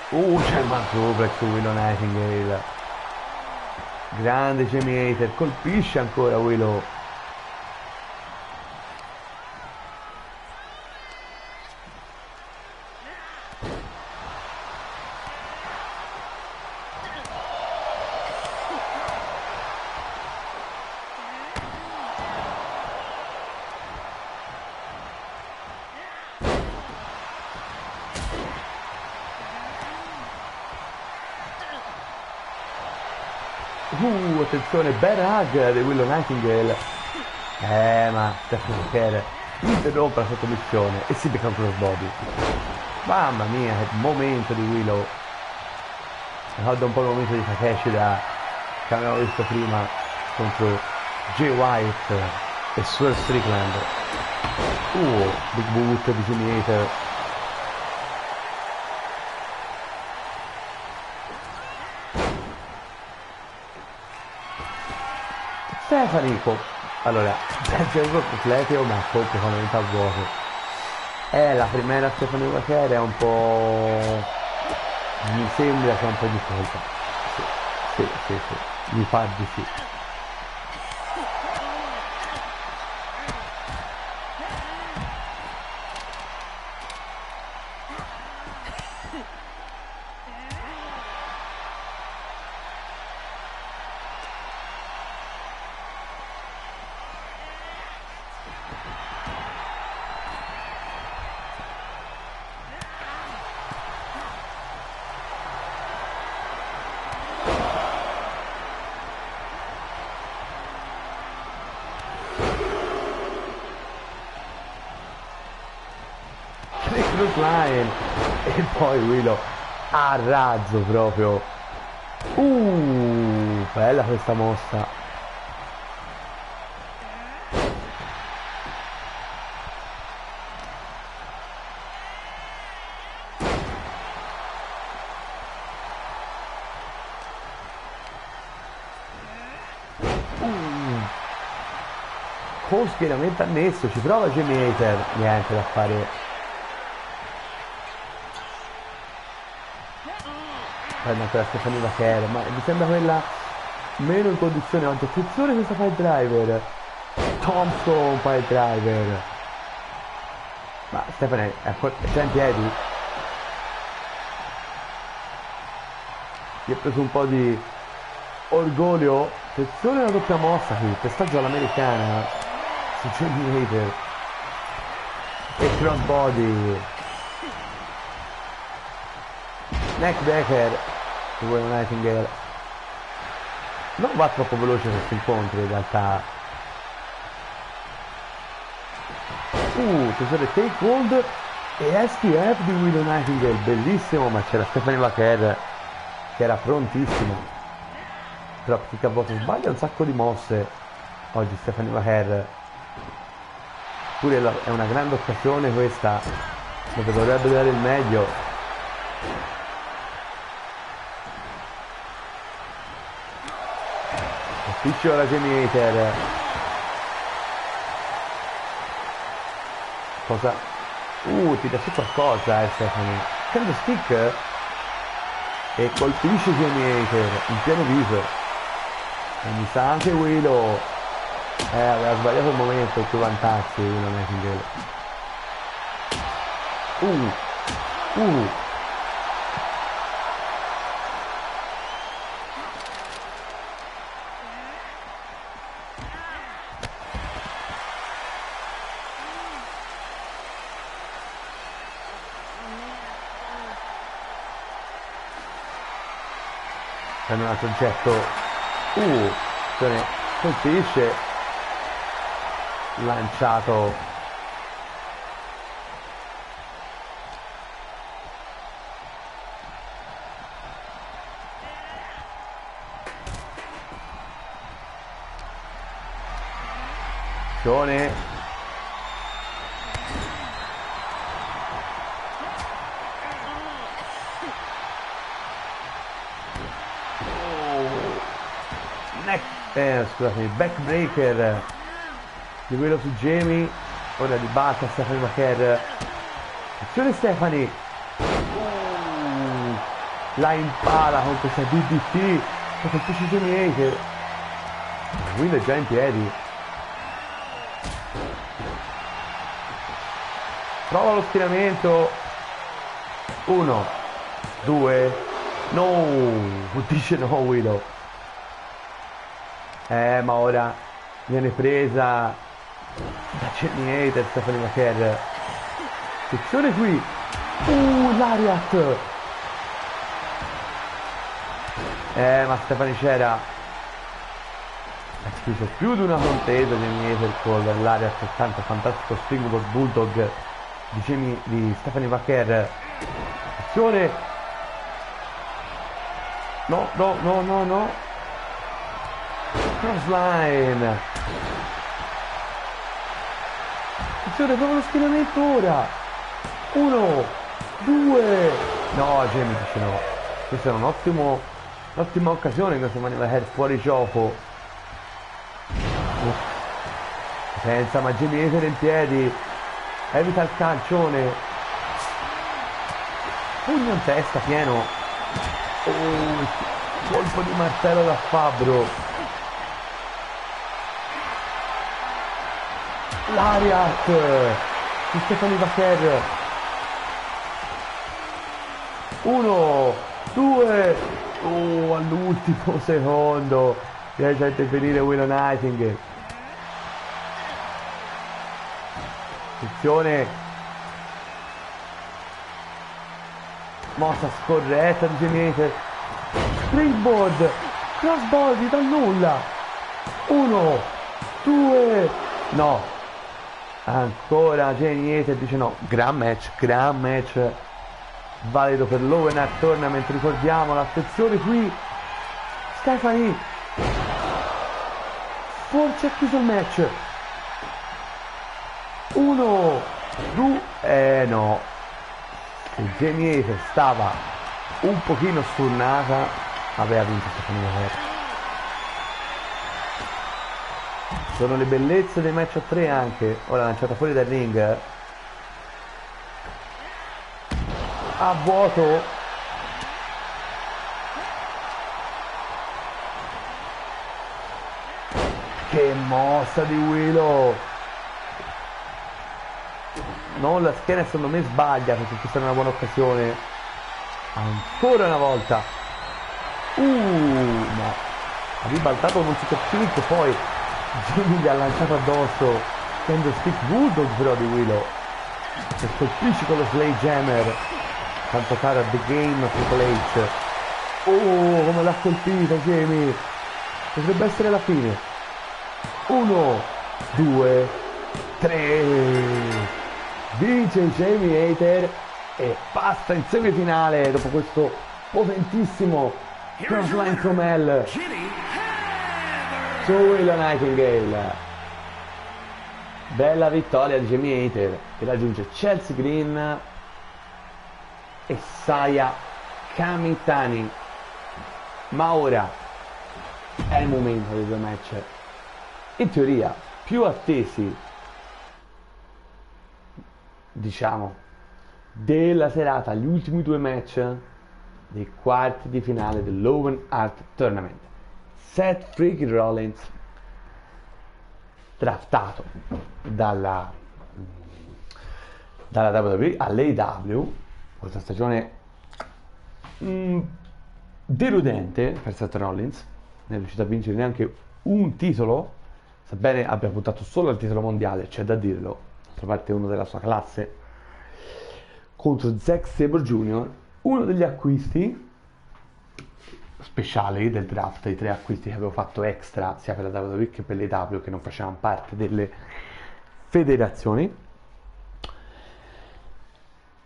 C'è il suplex su Willow Nightingale. Grande Jamie Hater, colpisce ancora Willow. Attenzione, bad hug di Willow Nightingale. Ma Stephanie McHale interrompe la sottomissione e si becca un crossbody. Mamma mia, che momento di Willow. Ricorda un po' il momento di Takeshi che avevamo visto prima contro Jay White e Swerve Strickland. Big boot di Jamie Hater. Stephanie, allora, gioco completo ma completamente a vuoto. La prima Stephanie McHale è un po'... mi sembra che è un po' di colpa. Sì, mi fa di sì. Line e poi Willow a razzo proprio. Bella questa mossa. Con schieramento annesso ci prova Jamie Hater, niente da fare. Ancora Stephanie McHale, ma mi sembra quella meno in condizione. Attenzione questa pile driver. Thompson pile driver. Ma Stephanie è già in piedi. Gli è preso un po' di orgoglio. Attenzione alla doppia mossa qui, testaggio all'americana su Jamie Hater. E crossbody. Neckbreaker di Willow Nightingale. Non va troppo veloce questo incontro in realtà. Tesoro take hold e STF di Willow Nightingale, bellissimo, ma c'era Stephanie McHale che era prontissima. Dropkick a vuoto, sbaglia un sacco di mosse oggi Stephanie McHale. Pure è una grande occasione questa, dove dovrebbe dare il meglio. Piccola Jamie Hater. Cosa? Ti dà su qualcosa Stephanie. Cambia stick e colpisce Jamie Hater in pieno viso. E mi sa anche Willow aveva sbagliato il momento in cui vantazzi Willow Nightingale. prende un altro getto, colpisce, lanciato. Scusatemi, backbreaker di quello su Jamie. Ora ribatte Stephanie McCare. Attenzione Stephanie, la impala con questa DDT, poi colpisce Jamie Hater. Will è già in piedi, prova lo stiramento, 1, 2, no, dice no Willow. Ma ora viene presa da Jamie Hater Stephanie McCare. Attenzione qui, Lariat. Ma Stephanie c'era, ha chiuso più di una contesa Jamie Hater con Lariat, tanto fantastico springboard bulldog di Stephanie McCare. Attenzione, no, crossline. Attenzione, proprio lo schieramento ora, 1, 2, no, Jamie dice no. Questa era un'ottima occasione, questa maniera head fuori gioco. Senza, ma Jamie Hater in piedi, evita il calcione, pugno in testa pieno, colpo di martello da fabbro. Lariat di Stephanie McCare, 1, 2, all'ultimo secondo riesce a intervenire Willow Nightingale. Attenzione, mossa scorretta di Jamie Hater, springboard, crossbody dal nulla, 1, 2, no, ancora Jamie Hater dice no. Gran match valido per l'Owen Hart Tournament, ricordiamo. L'attenzione qui, Stephanie forse ha chiuso il match, 1, 2, no, Jamie Hater stava un pochino sfornata, aveva vinto Stephanie McCare. Sono le bellezze dei match a 3 anche. Ora lanciata fuori dal ring, a vuoto, che mossa di Willow. Non la schiena, secondo me sbaglia, perché questa è una buona occasione. Ancora una volta, ma ha ribaltato con un super kick, poi Jamie gli ha lanciato addosso prendo stick bulldog però di Willow, che colpisce con lo sledgehammer tanto caro a The Game Triple H. Come l'ha colpita Jamie, potrebbe essere la fine. 1, 2, 3, vince Jamie Hater e passa in semifinale dopo questo potentissimo crossline from hell su Willow Nightingale. Bella vittoria di Jamie Hater, che raggiunge Chelsea Green e Saya Kamitani. Ma ora è il momento dei due match in teoria più attesi, diciamo, della serata, gli ultimi due match dei quarti di finale dell'Owen Hart Tournament. Seth Freaking Rollins, draftato dalla WWE all'AEW, questa stagione deludente per Seth Rollins, non è riuscito a vincere neanche un titolo, sebbene abbia puntato solo al titolo mondiale, c'è da dirlo, d'altra parte uno della sua classe, contro Zack Sabre Jr., uno degli acquisti speciali del draft, i 3 acquisti che avevo fatto extra sia per la WWE che per l'AEW, che non facevano parte delle federazioni.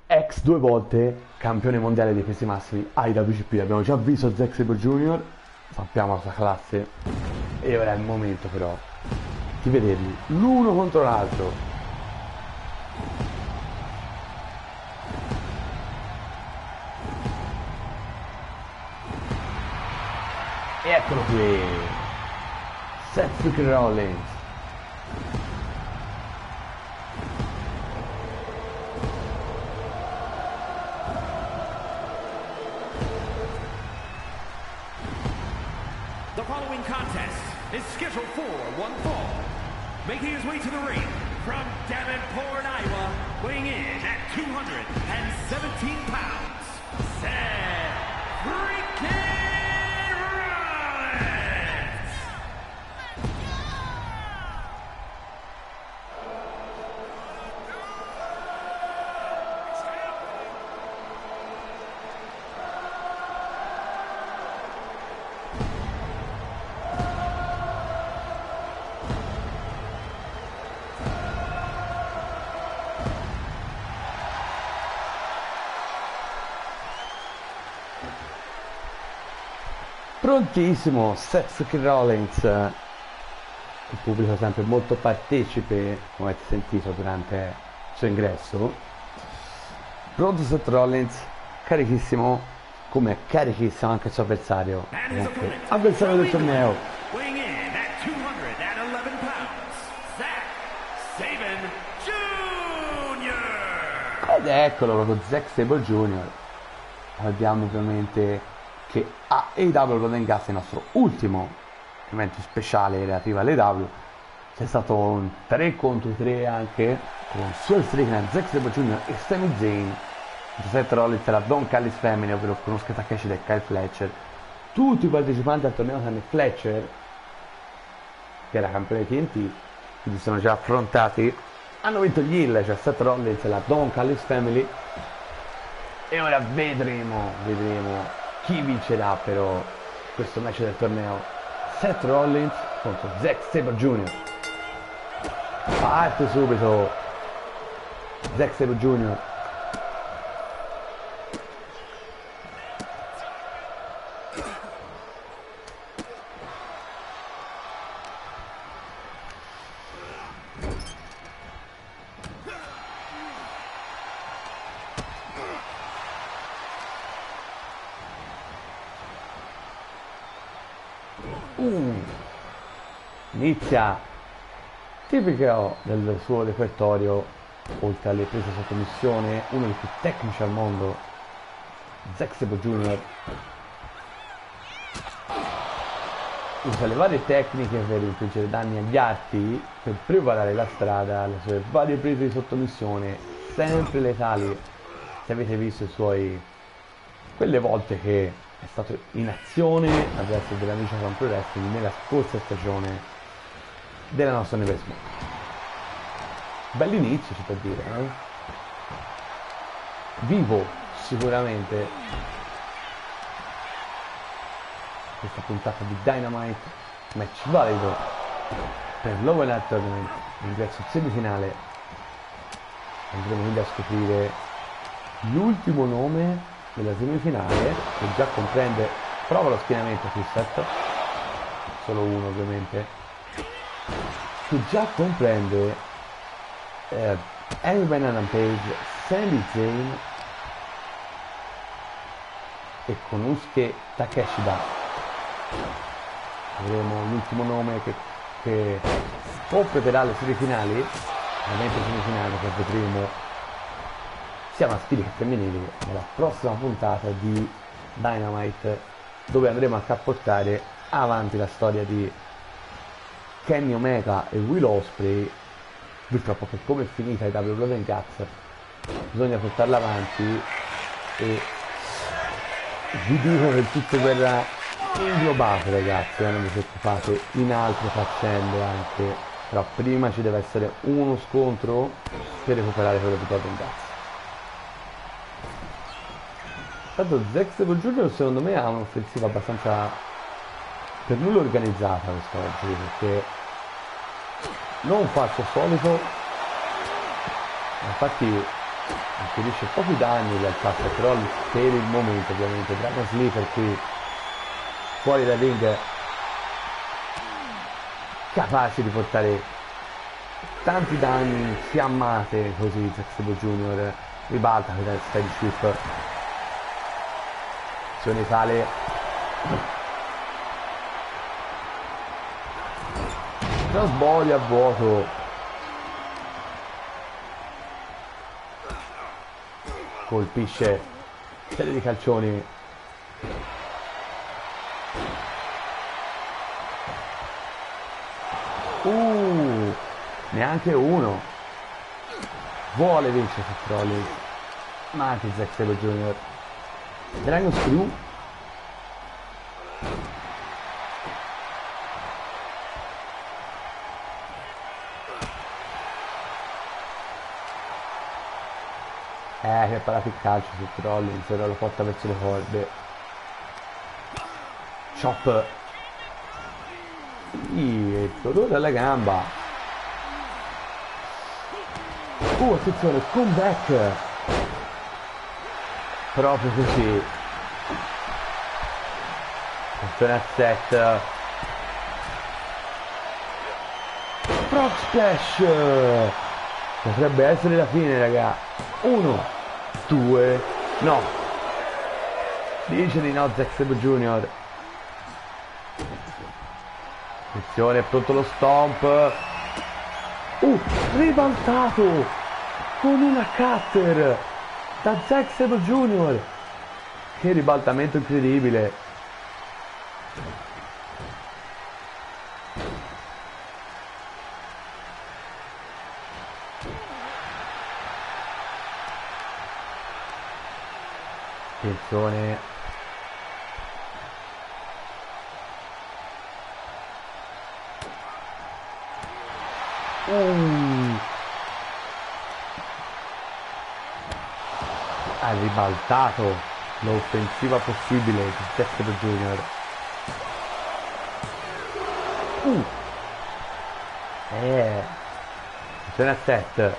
Ex 2 volte campione mondiale dei pesi massimi IWGP. Abbiamo già visto Zack Sabre Jr., sappiamo la sua classe, e ora è il momento però di vederli l'uno contro l'altro. E eccolo qui, Seth freaking Rollins. The following contest is scheduled for one fall. Making his way to the ring from Davenport, Iowa, weighing in at 217 pounds, Seth freaking Rollins! Prontissimo Seth freaking Rollins, il pubblico sempre molto partecipe, come avete sentito durante il suo ingresso. Pronto Seth Rollins, carichissimo, come è carichissimo anche il suo avversario, avversario del torneo. Weighing in at 211 pounds, Zack Sabre Jr. Ed eccolo proprio Zack Sabre Jr. Abbiamo ovviamente che a AEW Golden Gas, il nostro ultimo evento speciale relativo all'AEW, c'è stato un 3 contro 3 anche con Swerve Strickland, Zack Sabre Jr. e Sami Zayn, Seth Rollins e la Don Callis Family, ovvero Konosuke Takeshita e Kyle Fletcher. Tutti i partecipanti al torneo tranne Fletcher, che era campione TNT, quindi sono già affrontati, hanno vinto gli Hill, cioè Seth Rollins e la Don Callis Family. E ora vedremo chi vincerà però questo match del torneo. Seth Rollins contro Zack Sabre Jr. Parte subito Zack Sabre Jr. Inizia tipico del suo repertorio, oltre alle prese sotto missione, uno dei più tecnici al mondo, Zack Sabre Jr. usa le varie tecniche per infliggere danni agli arti, per preparare la strada alle sue varie prese di sottomissione, sempre letali. Se avete visto i suoi, quelle volte che è stato in azione a verso della New Japan Pro Wrestling nella scorsa stagione della nostra università. Bell'inizio, si può dire, eh? Vivo sicuramente questa puntata di Dynamite, match valido per l'Open Air Tournament, ingresso semifinale. Andremo quindi a scoprire l'ultimo nome della semifinale, che già comprende, prova lo schienamento qui, solo uno ovviamente, che già comprende Hangman Adam Page, Sami Zayn e Konosuke Takeshita. Avremo l'ultimo nome che completerà le semifinali, l'evento semifinale che vedremo sia maschili che femminili nella prossima puntata di Dynamite, dove andremo a portare avanti la storia di Kenny Omega e Will Ospreay. Purtroppo, per come è finita i AEW Blood and Guts, bisogna portarla avanti, e vi dico che tutto verrà inglobato, ragazzi, non vi preoccupate, in altre faccende anche, però prima ci deve essere uno scontro per recuperare quello di Blood and Guts. Tanto Zack Sabre Jr. secondo me ha un'offensiva abbastanza per nulla organizzata quest'oggi, perché non fa il suo solito, infatti inserisce pochi danni in realtà Seth Rollins per il momento. Ovviamente Dragon Sleeper qui fuori dal ring, capace di portare tanti danni, fiammate così. Zack Sabre Jr. ribalta con il side sweep, azione tale crossbody a vuoto, colpisce serie di calcioni, neanche uno, vuole vincere Seth Rollins, ma anche Zack Sabre Jr. Dragon Screw, che ha parato il calcio Seth Rollins, ora lo porta verso le corde, chop, il dolore alla gamba, attenzione, comeback, proprio così, attenzione a set, frog splash, potrebbe essere la fine raga, 1, 2, no, dice di no Zack Sabre Jr. Attenzione, è pronto lo stomp, ribaltato con una cutter da Zack Sabre Jr. Che ribaltamento incredibile. Attenzione, ha ribaltato l'offensiva possibile di Zack Sabre Jr. Attenzione a set,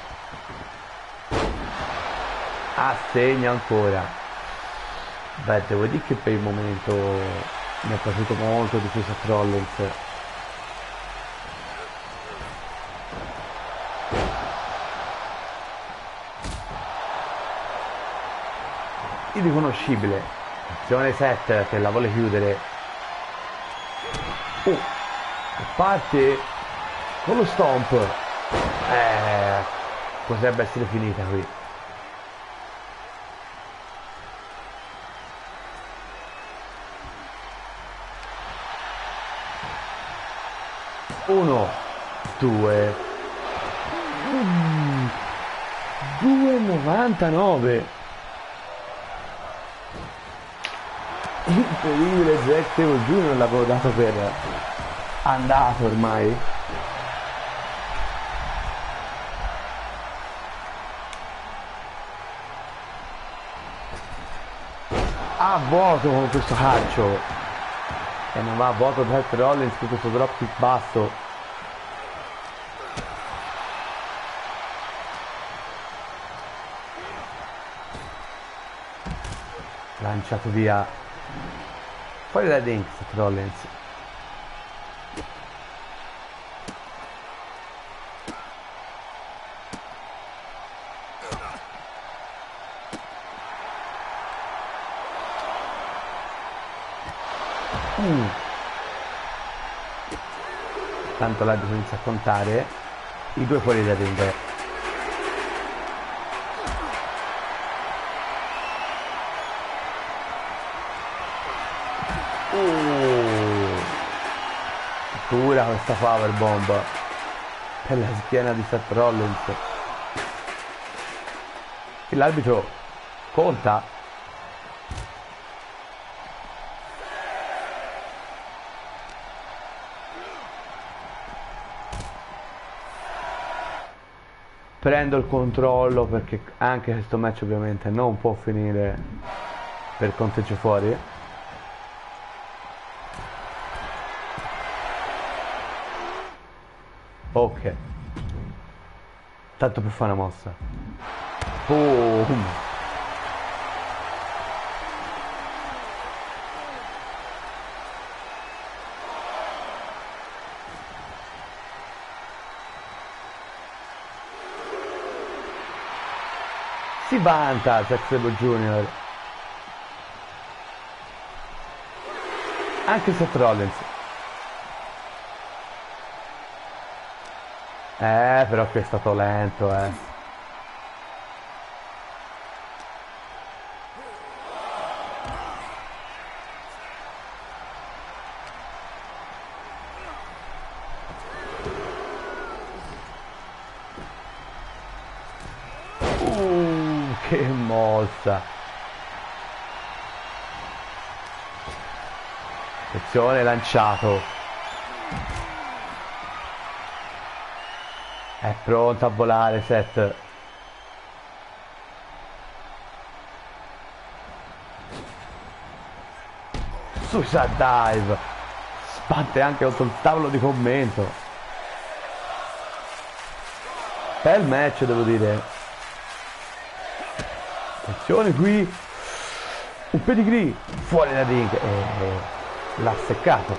assegna ancora. Beh, devo dire che per il momento mi è piaciuto molto di più Seth Rollins. Irriconoscibile. Attenzione set che la vuole chiudere. Parte con lo stomp. Potrebbe essere finita qui. Uno, 2, 2,99. Incredibile, Zack Sabre Jr. l'avevo dato per andato ormai. A vuoto con questo calcio. E non va a vuoto Seth Rollins con questo dropkick basso. Lanciato via. Fuori dai ring Seth Rollins. Tanto l'arbitro inizia a contare i due fuori dal ring. Pura questa powerbomb per la schiena di Seth Rollins. E l'arbitro conta. Prendo il controllo perché anche questo match ovviamente non può finire per conteggio fuori. Ok, tanto per fare una mossa. Boom. Si vanta Zack Sabre Jr. Anche Seth Rollins. Però qui è stato lento, Che mossa. Attenzione, lanciato. È pronto a volare Seth. Suicide Dive. Sbatte anche contro il tavolo di commento. Bel match, devo dire. Attenzione qui. Un pedigree fuori dal ring. L'ha seccato.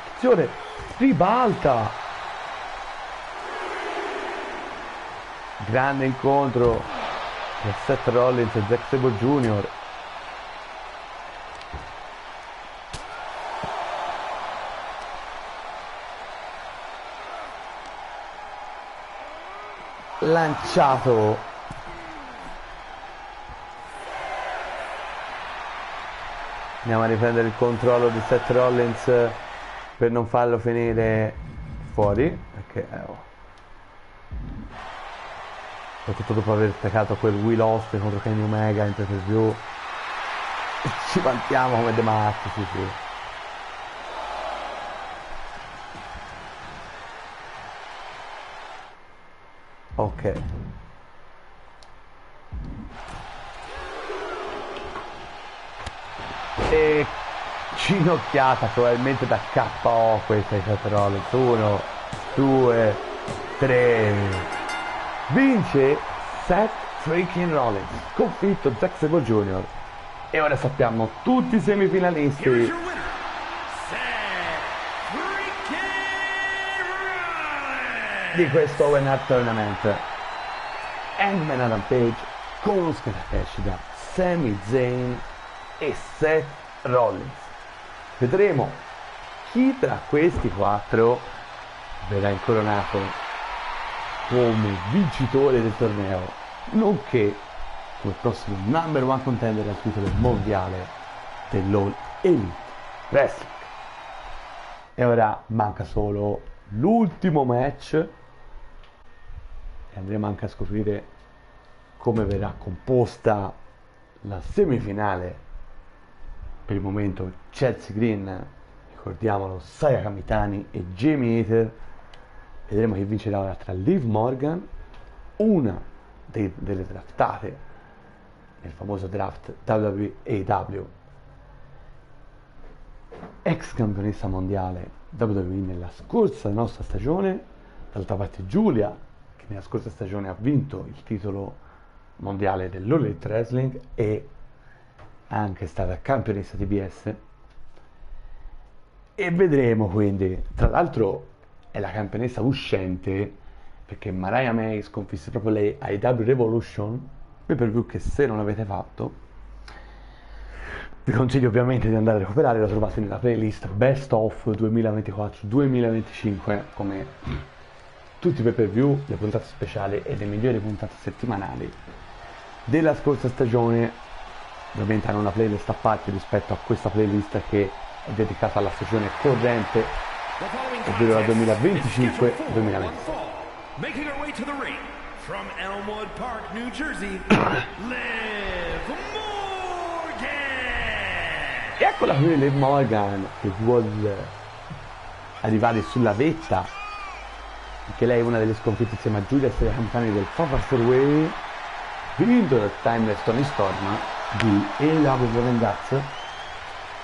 Attenzione. Ribalta. Grande incontro tra Seth Rollins e Zack Sabre Jr. Lanciato. Andiamo a riprendere il controllo di Seth Rollins per non farlo finire fuori, perché soprattutto dopo aver peccato quel Will Ospreay contro Kenny Omega in pay-per-view. Ci vantiamo come dei matti, sì. Ok. E ginocchiata probabilmente da KO questa di Seth Rollins. 1, 2, 3. Vince Seth freaking Rollins, sconfitto Zack Sabre Jr. E ora sappiamo tutti i semifinalisti di questo Owen Hart Tournament. Hangman Adam Page con scheda cash da Sami Zayn e Seth Rollins. Vedremo chi tra questi 4 verrà incoronato come vincitore del torneo, nonché come prossimo number 1 contender al titolo mondiale dell'All Elite Wrestling. E ora manca solo l'ultimo match e andremo anche a scoprire come verrà composta la semifinale. Per il momento Chelsea Green, ricordiamolo, Saya Kamitani e Jamie Hayter. Vedremo chi vincerà ora tra Liv Morgan, una delle draftate nel famoso draft WWE, ex campionessa mondiale WWE nella scorsa nostra stagione. D'altra parte Giulia, che nella scorsa stagione ha vinto il titolo mondiale dell'All Elite Wrestling e anche stata campionessa TBS. E vedremo quindi, tra l'altro è la campionessa uscente, perché Mariah May sconfisse proprio lei ai W Revolution, pay-per-view che se non avete fatto vi consiglio ovviamente di andare a recuperare. Lo trovate nella playlist Best of 2024-2025, come tutti i pay-per-view, le puntate speciali e le migliori puntate settimanali della scorsa stagione. Ovviamente hanno una playlist a parte rispetto a questa playlist che è dedicata alla stagione corrente, ovvero la 2025-2026. Making her way to the ring from Elmwood Park, New Jersey, Liv Morgan. E eccola qui Liv Morgan che vuole arrivare sulla vetta, perché lei è una delle sconfitte insieme a Giulia e sei campani del Fatal 4-Way, vinto dal Timeless Tony Storm, di AEW Vengeance,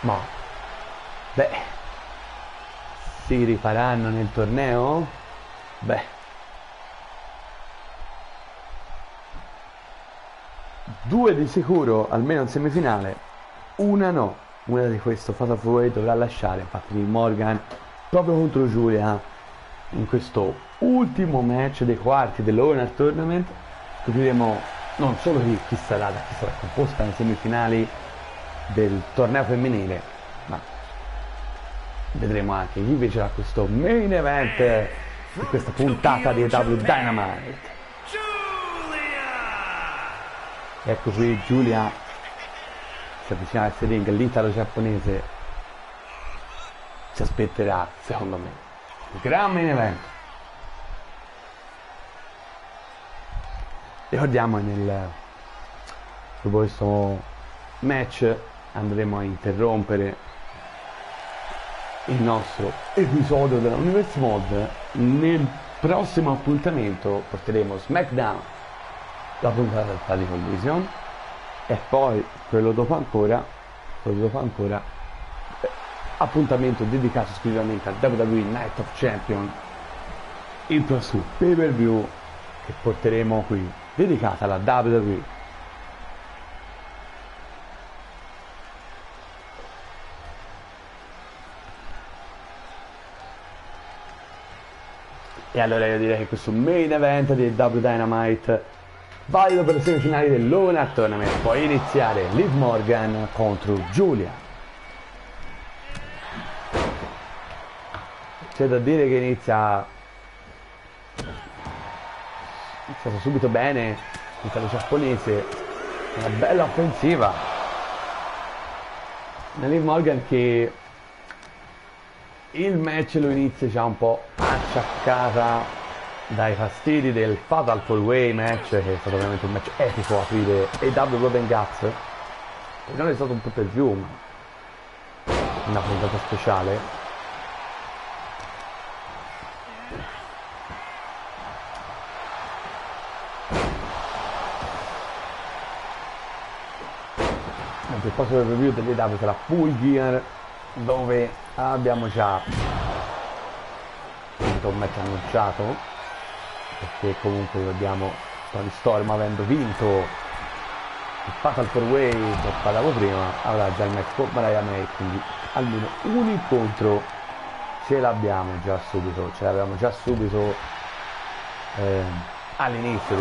ma beh, si rifaranno nel torneo? Beh, due di sicuro, almeno in semifinale, una no, una di questo Fatal 4-Way dovrà lasciare, infatti Morgan proprio contro Giulia in questo ultimo match dei quarti dell'Onar Tournament. Scopriremo non solo chi sarà composta nei semifinali del torneo femminile, ma vedremo anche chi vincerà questo main event di questa puntata di AEW Dynamite. Ecco qui Giulia si avvicina al ring, l'italo-giapponese ci aspetterà, secondo me, un gran main event. Ricordiamo dopo questo match andremo a interrompere il nostro episodio della Universe Mod. Nel prossimo appuntamento porteremo SmackDown, la puntata di Collision, e poi quello dopo ancora appuntamento dedicato esclusivamente al WWE Night of Champion, il prossimo pay per view che porteremo qui dedicata alla WWE. E allora io direi che questo main event di WWE Dynamite, valido per le semifinali dell'Onar Tournament, può iniziare Liv Morgan contro Giulia. C'è da dire che inizia subito bene l'italo giapponese, una bella offensiva. Liv Morgan che il match lo inizia già un po' acciaccata dai fastidi del Fatal 4-Way match, che è stato veramente un match epico a aprire AEW Blood and Guts, che non è stato un po' per view, ma una puntata speciale. Il prossimo review dell'AEW sarà Full Gear, dove abbiamo già un match annunciato, perché comunque vediamo Toni Storm, avendo vinto il Fatal 4-Way che parlavo prima, avrà già il match con Mariah May, quindi almeno un incontro ce l'abbiamo già subito, all'inizio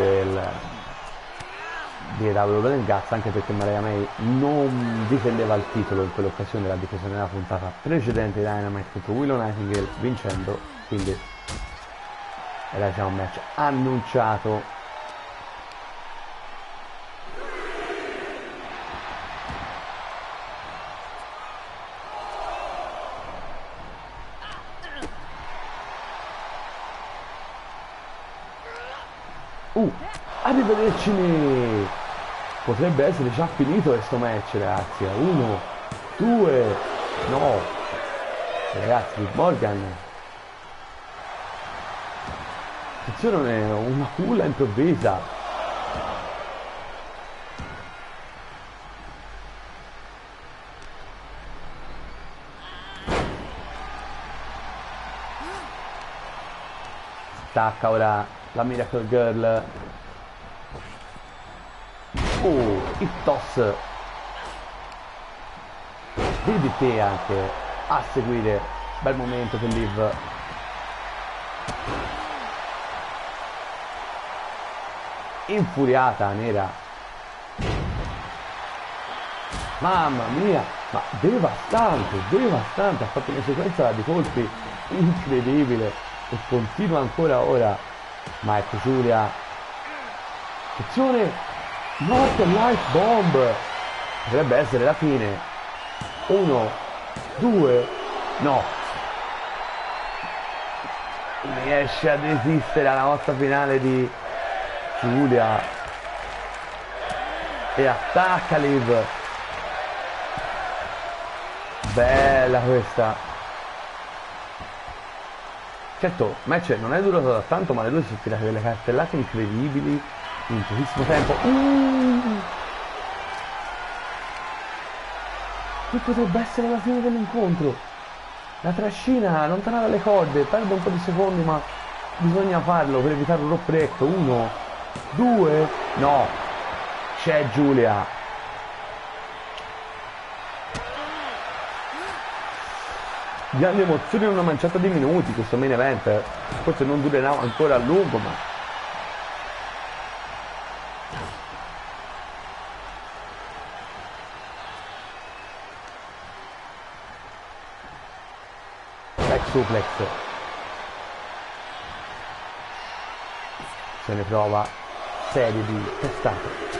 di AEW Blood and Guts, anche perché Mariah May non difendeva il titolo in quell'occasione, l'ha difeso nella puntata precedente di Dynamite contro Willow Nightingale, vincendo, quindi era già un match annunciato. Arrivederci! Potrebbe essere già finito questo match, ragazzi. 1, 2, no, ragazzi, Morgan, attenzione, una culla improvvisa. Stacca ora la Miracle Girl. Il toss DDT anche a seguire. Bel momento per Liv. Infuriata nera, mamma mia, ma devastante, ha fatto una sequenza di colpi incredibile e continua ancora ora. Ma ecco Giulia, attenzione, Northern Light Bomb, potrebbe essere la fine. 1, 2, no, riesce a resistere alla mossa finale di Giulia e attacca Liv. Bella questa. Certo, il match non è durato da tanto, ma le due si sono tirate delle cartellate incredibili in pochissimo tempo. Qui potrebbe essere la fine dell'incontro. La trascina lontana dalle corde, perde un po' di secondi, ma bisogna farlo per evitare un rope break. 1, 2, no, c'è Giulia. Grande emozione in una manciata di minuti questo main event. Forse non durerà ancora a lungo, ma back suplex. Se ne prova serie di testate.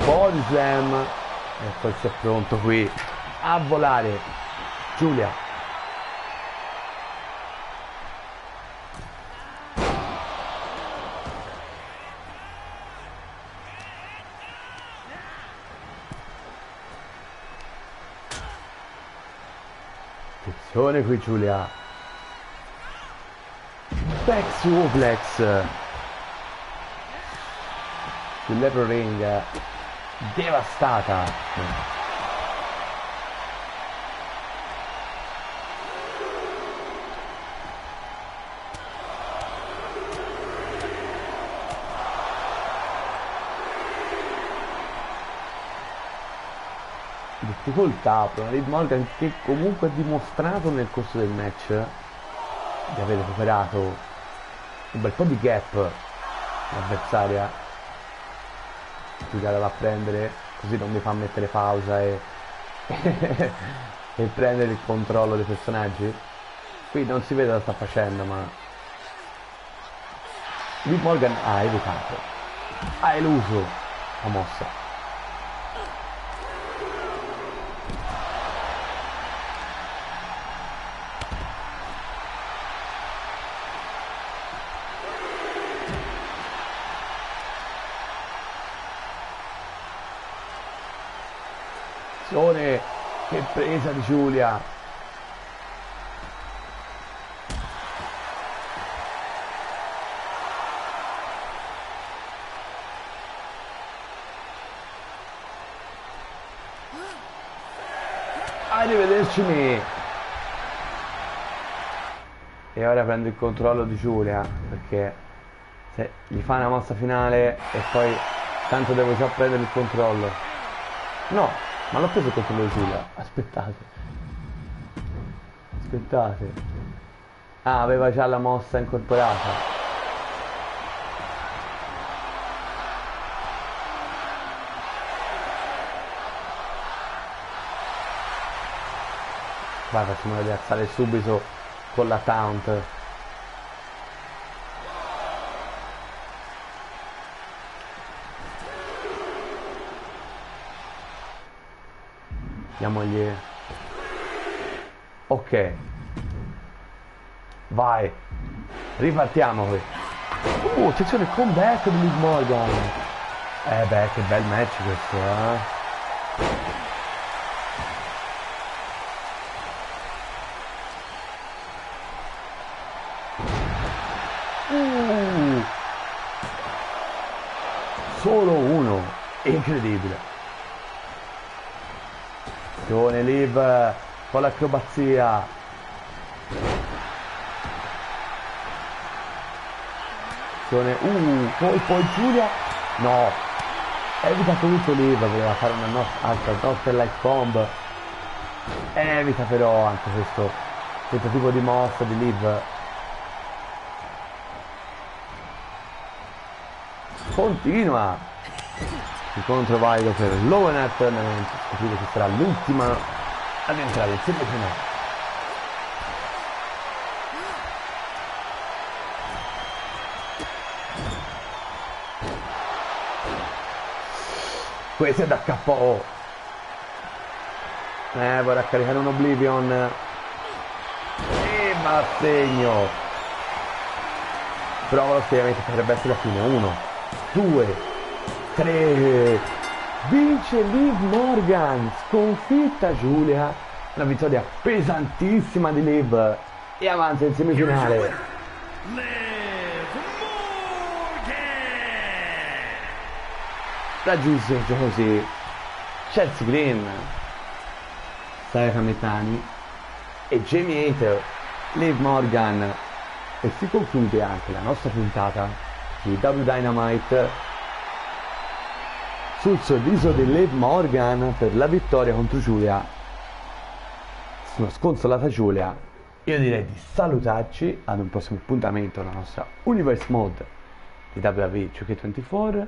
Body slam e poi si è pronto qui a volare Giulia. Attenzione qui Giulia. Back suplex sull'Apron Ring. Devastata. Difficoltà per una Liv Morgan che comunque ha dimostrato nel corso del match di aver recuperato un bel po' di gap l'avversaria. Giulia la va a prendere, così non mi fa mettere pausa e prendere il controllo dei personaggi. Qui non si vede cosa sta facendo, ma Liv Morgan ha evitato, ha eluso la mossa. Che presa di Giulia. Arrivederci me. E ora prendo il controllo di Giulia, perché se gli fa una mossa finale e poi tanto devo già prendere il controllo. No, ma l'ho preso il controllo di Giulia. Aspettate. Aspettate. Ah, aveva già la mossa incorporata. Vai, facciamola rialzare subito con la taunt. Diamogli. Ok. Vai. Ripartiamo qui. Attenzione, comeback di Liv Morgan. Beh, che bel match questo, Solo uno. Incredibile. Attenzione Liv con l'acrobazia. Attenzione. Poi Giulia. No. Evita tutto Liv, voleva fare una altra Northern Light Comb. Evita però anche questo tentativo di mossa di Liv. Continua. incontro valido per l'Owen Tournament, scoprire che sarà l'ultima ad entrare in semifinale. Questo è da KO. Vorrà caricare un Oblivion e va a segno. Prova lo spiegamento, potrebbe essere la fine. 1, 2, 3. Vince Liv Morgan, sconfitta Giulia. Una vittoria pesantissima di Liv e avanza in semifinale. Raggiunge così Chelsea Green, Saya Kamitani e Jamie Hayter, Liv Morgan, e si conclude anche la nostra puntata di W Dynamite sul sorriso di Liv Morgan per la vittoria contro Giulia, una sconsolata Giulia. Io direi di salutarci ad un prossimo appuntamento alla nostra Universe Mode di WWE 2K24.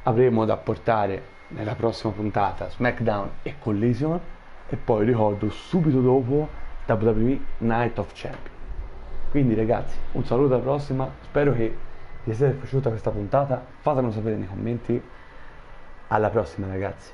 Avremo da portare nella prossima puntata SmackDown e Collision, e poi ricordo subito dopo WWE Night of Champions. Quindi ragazzi, un saluto alla prossima, spero che vi sia piaciuta questa puntata, fatemelo sapere nei commenti. Alla prossima ragazzi.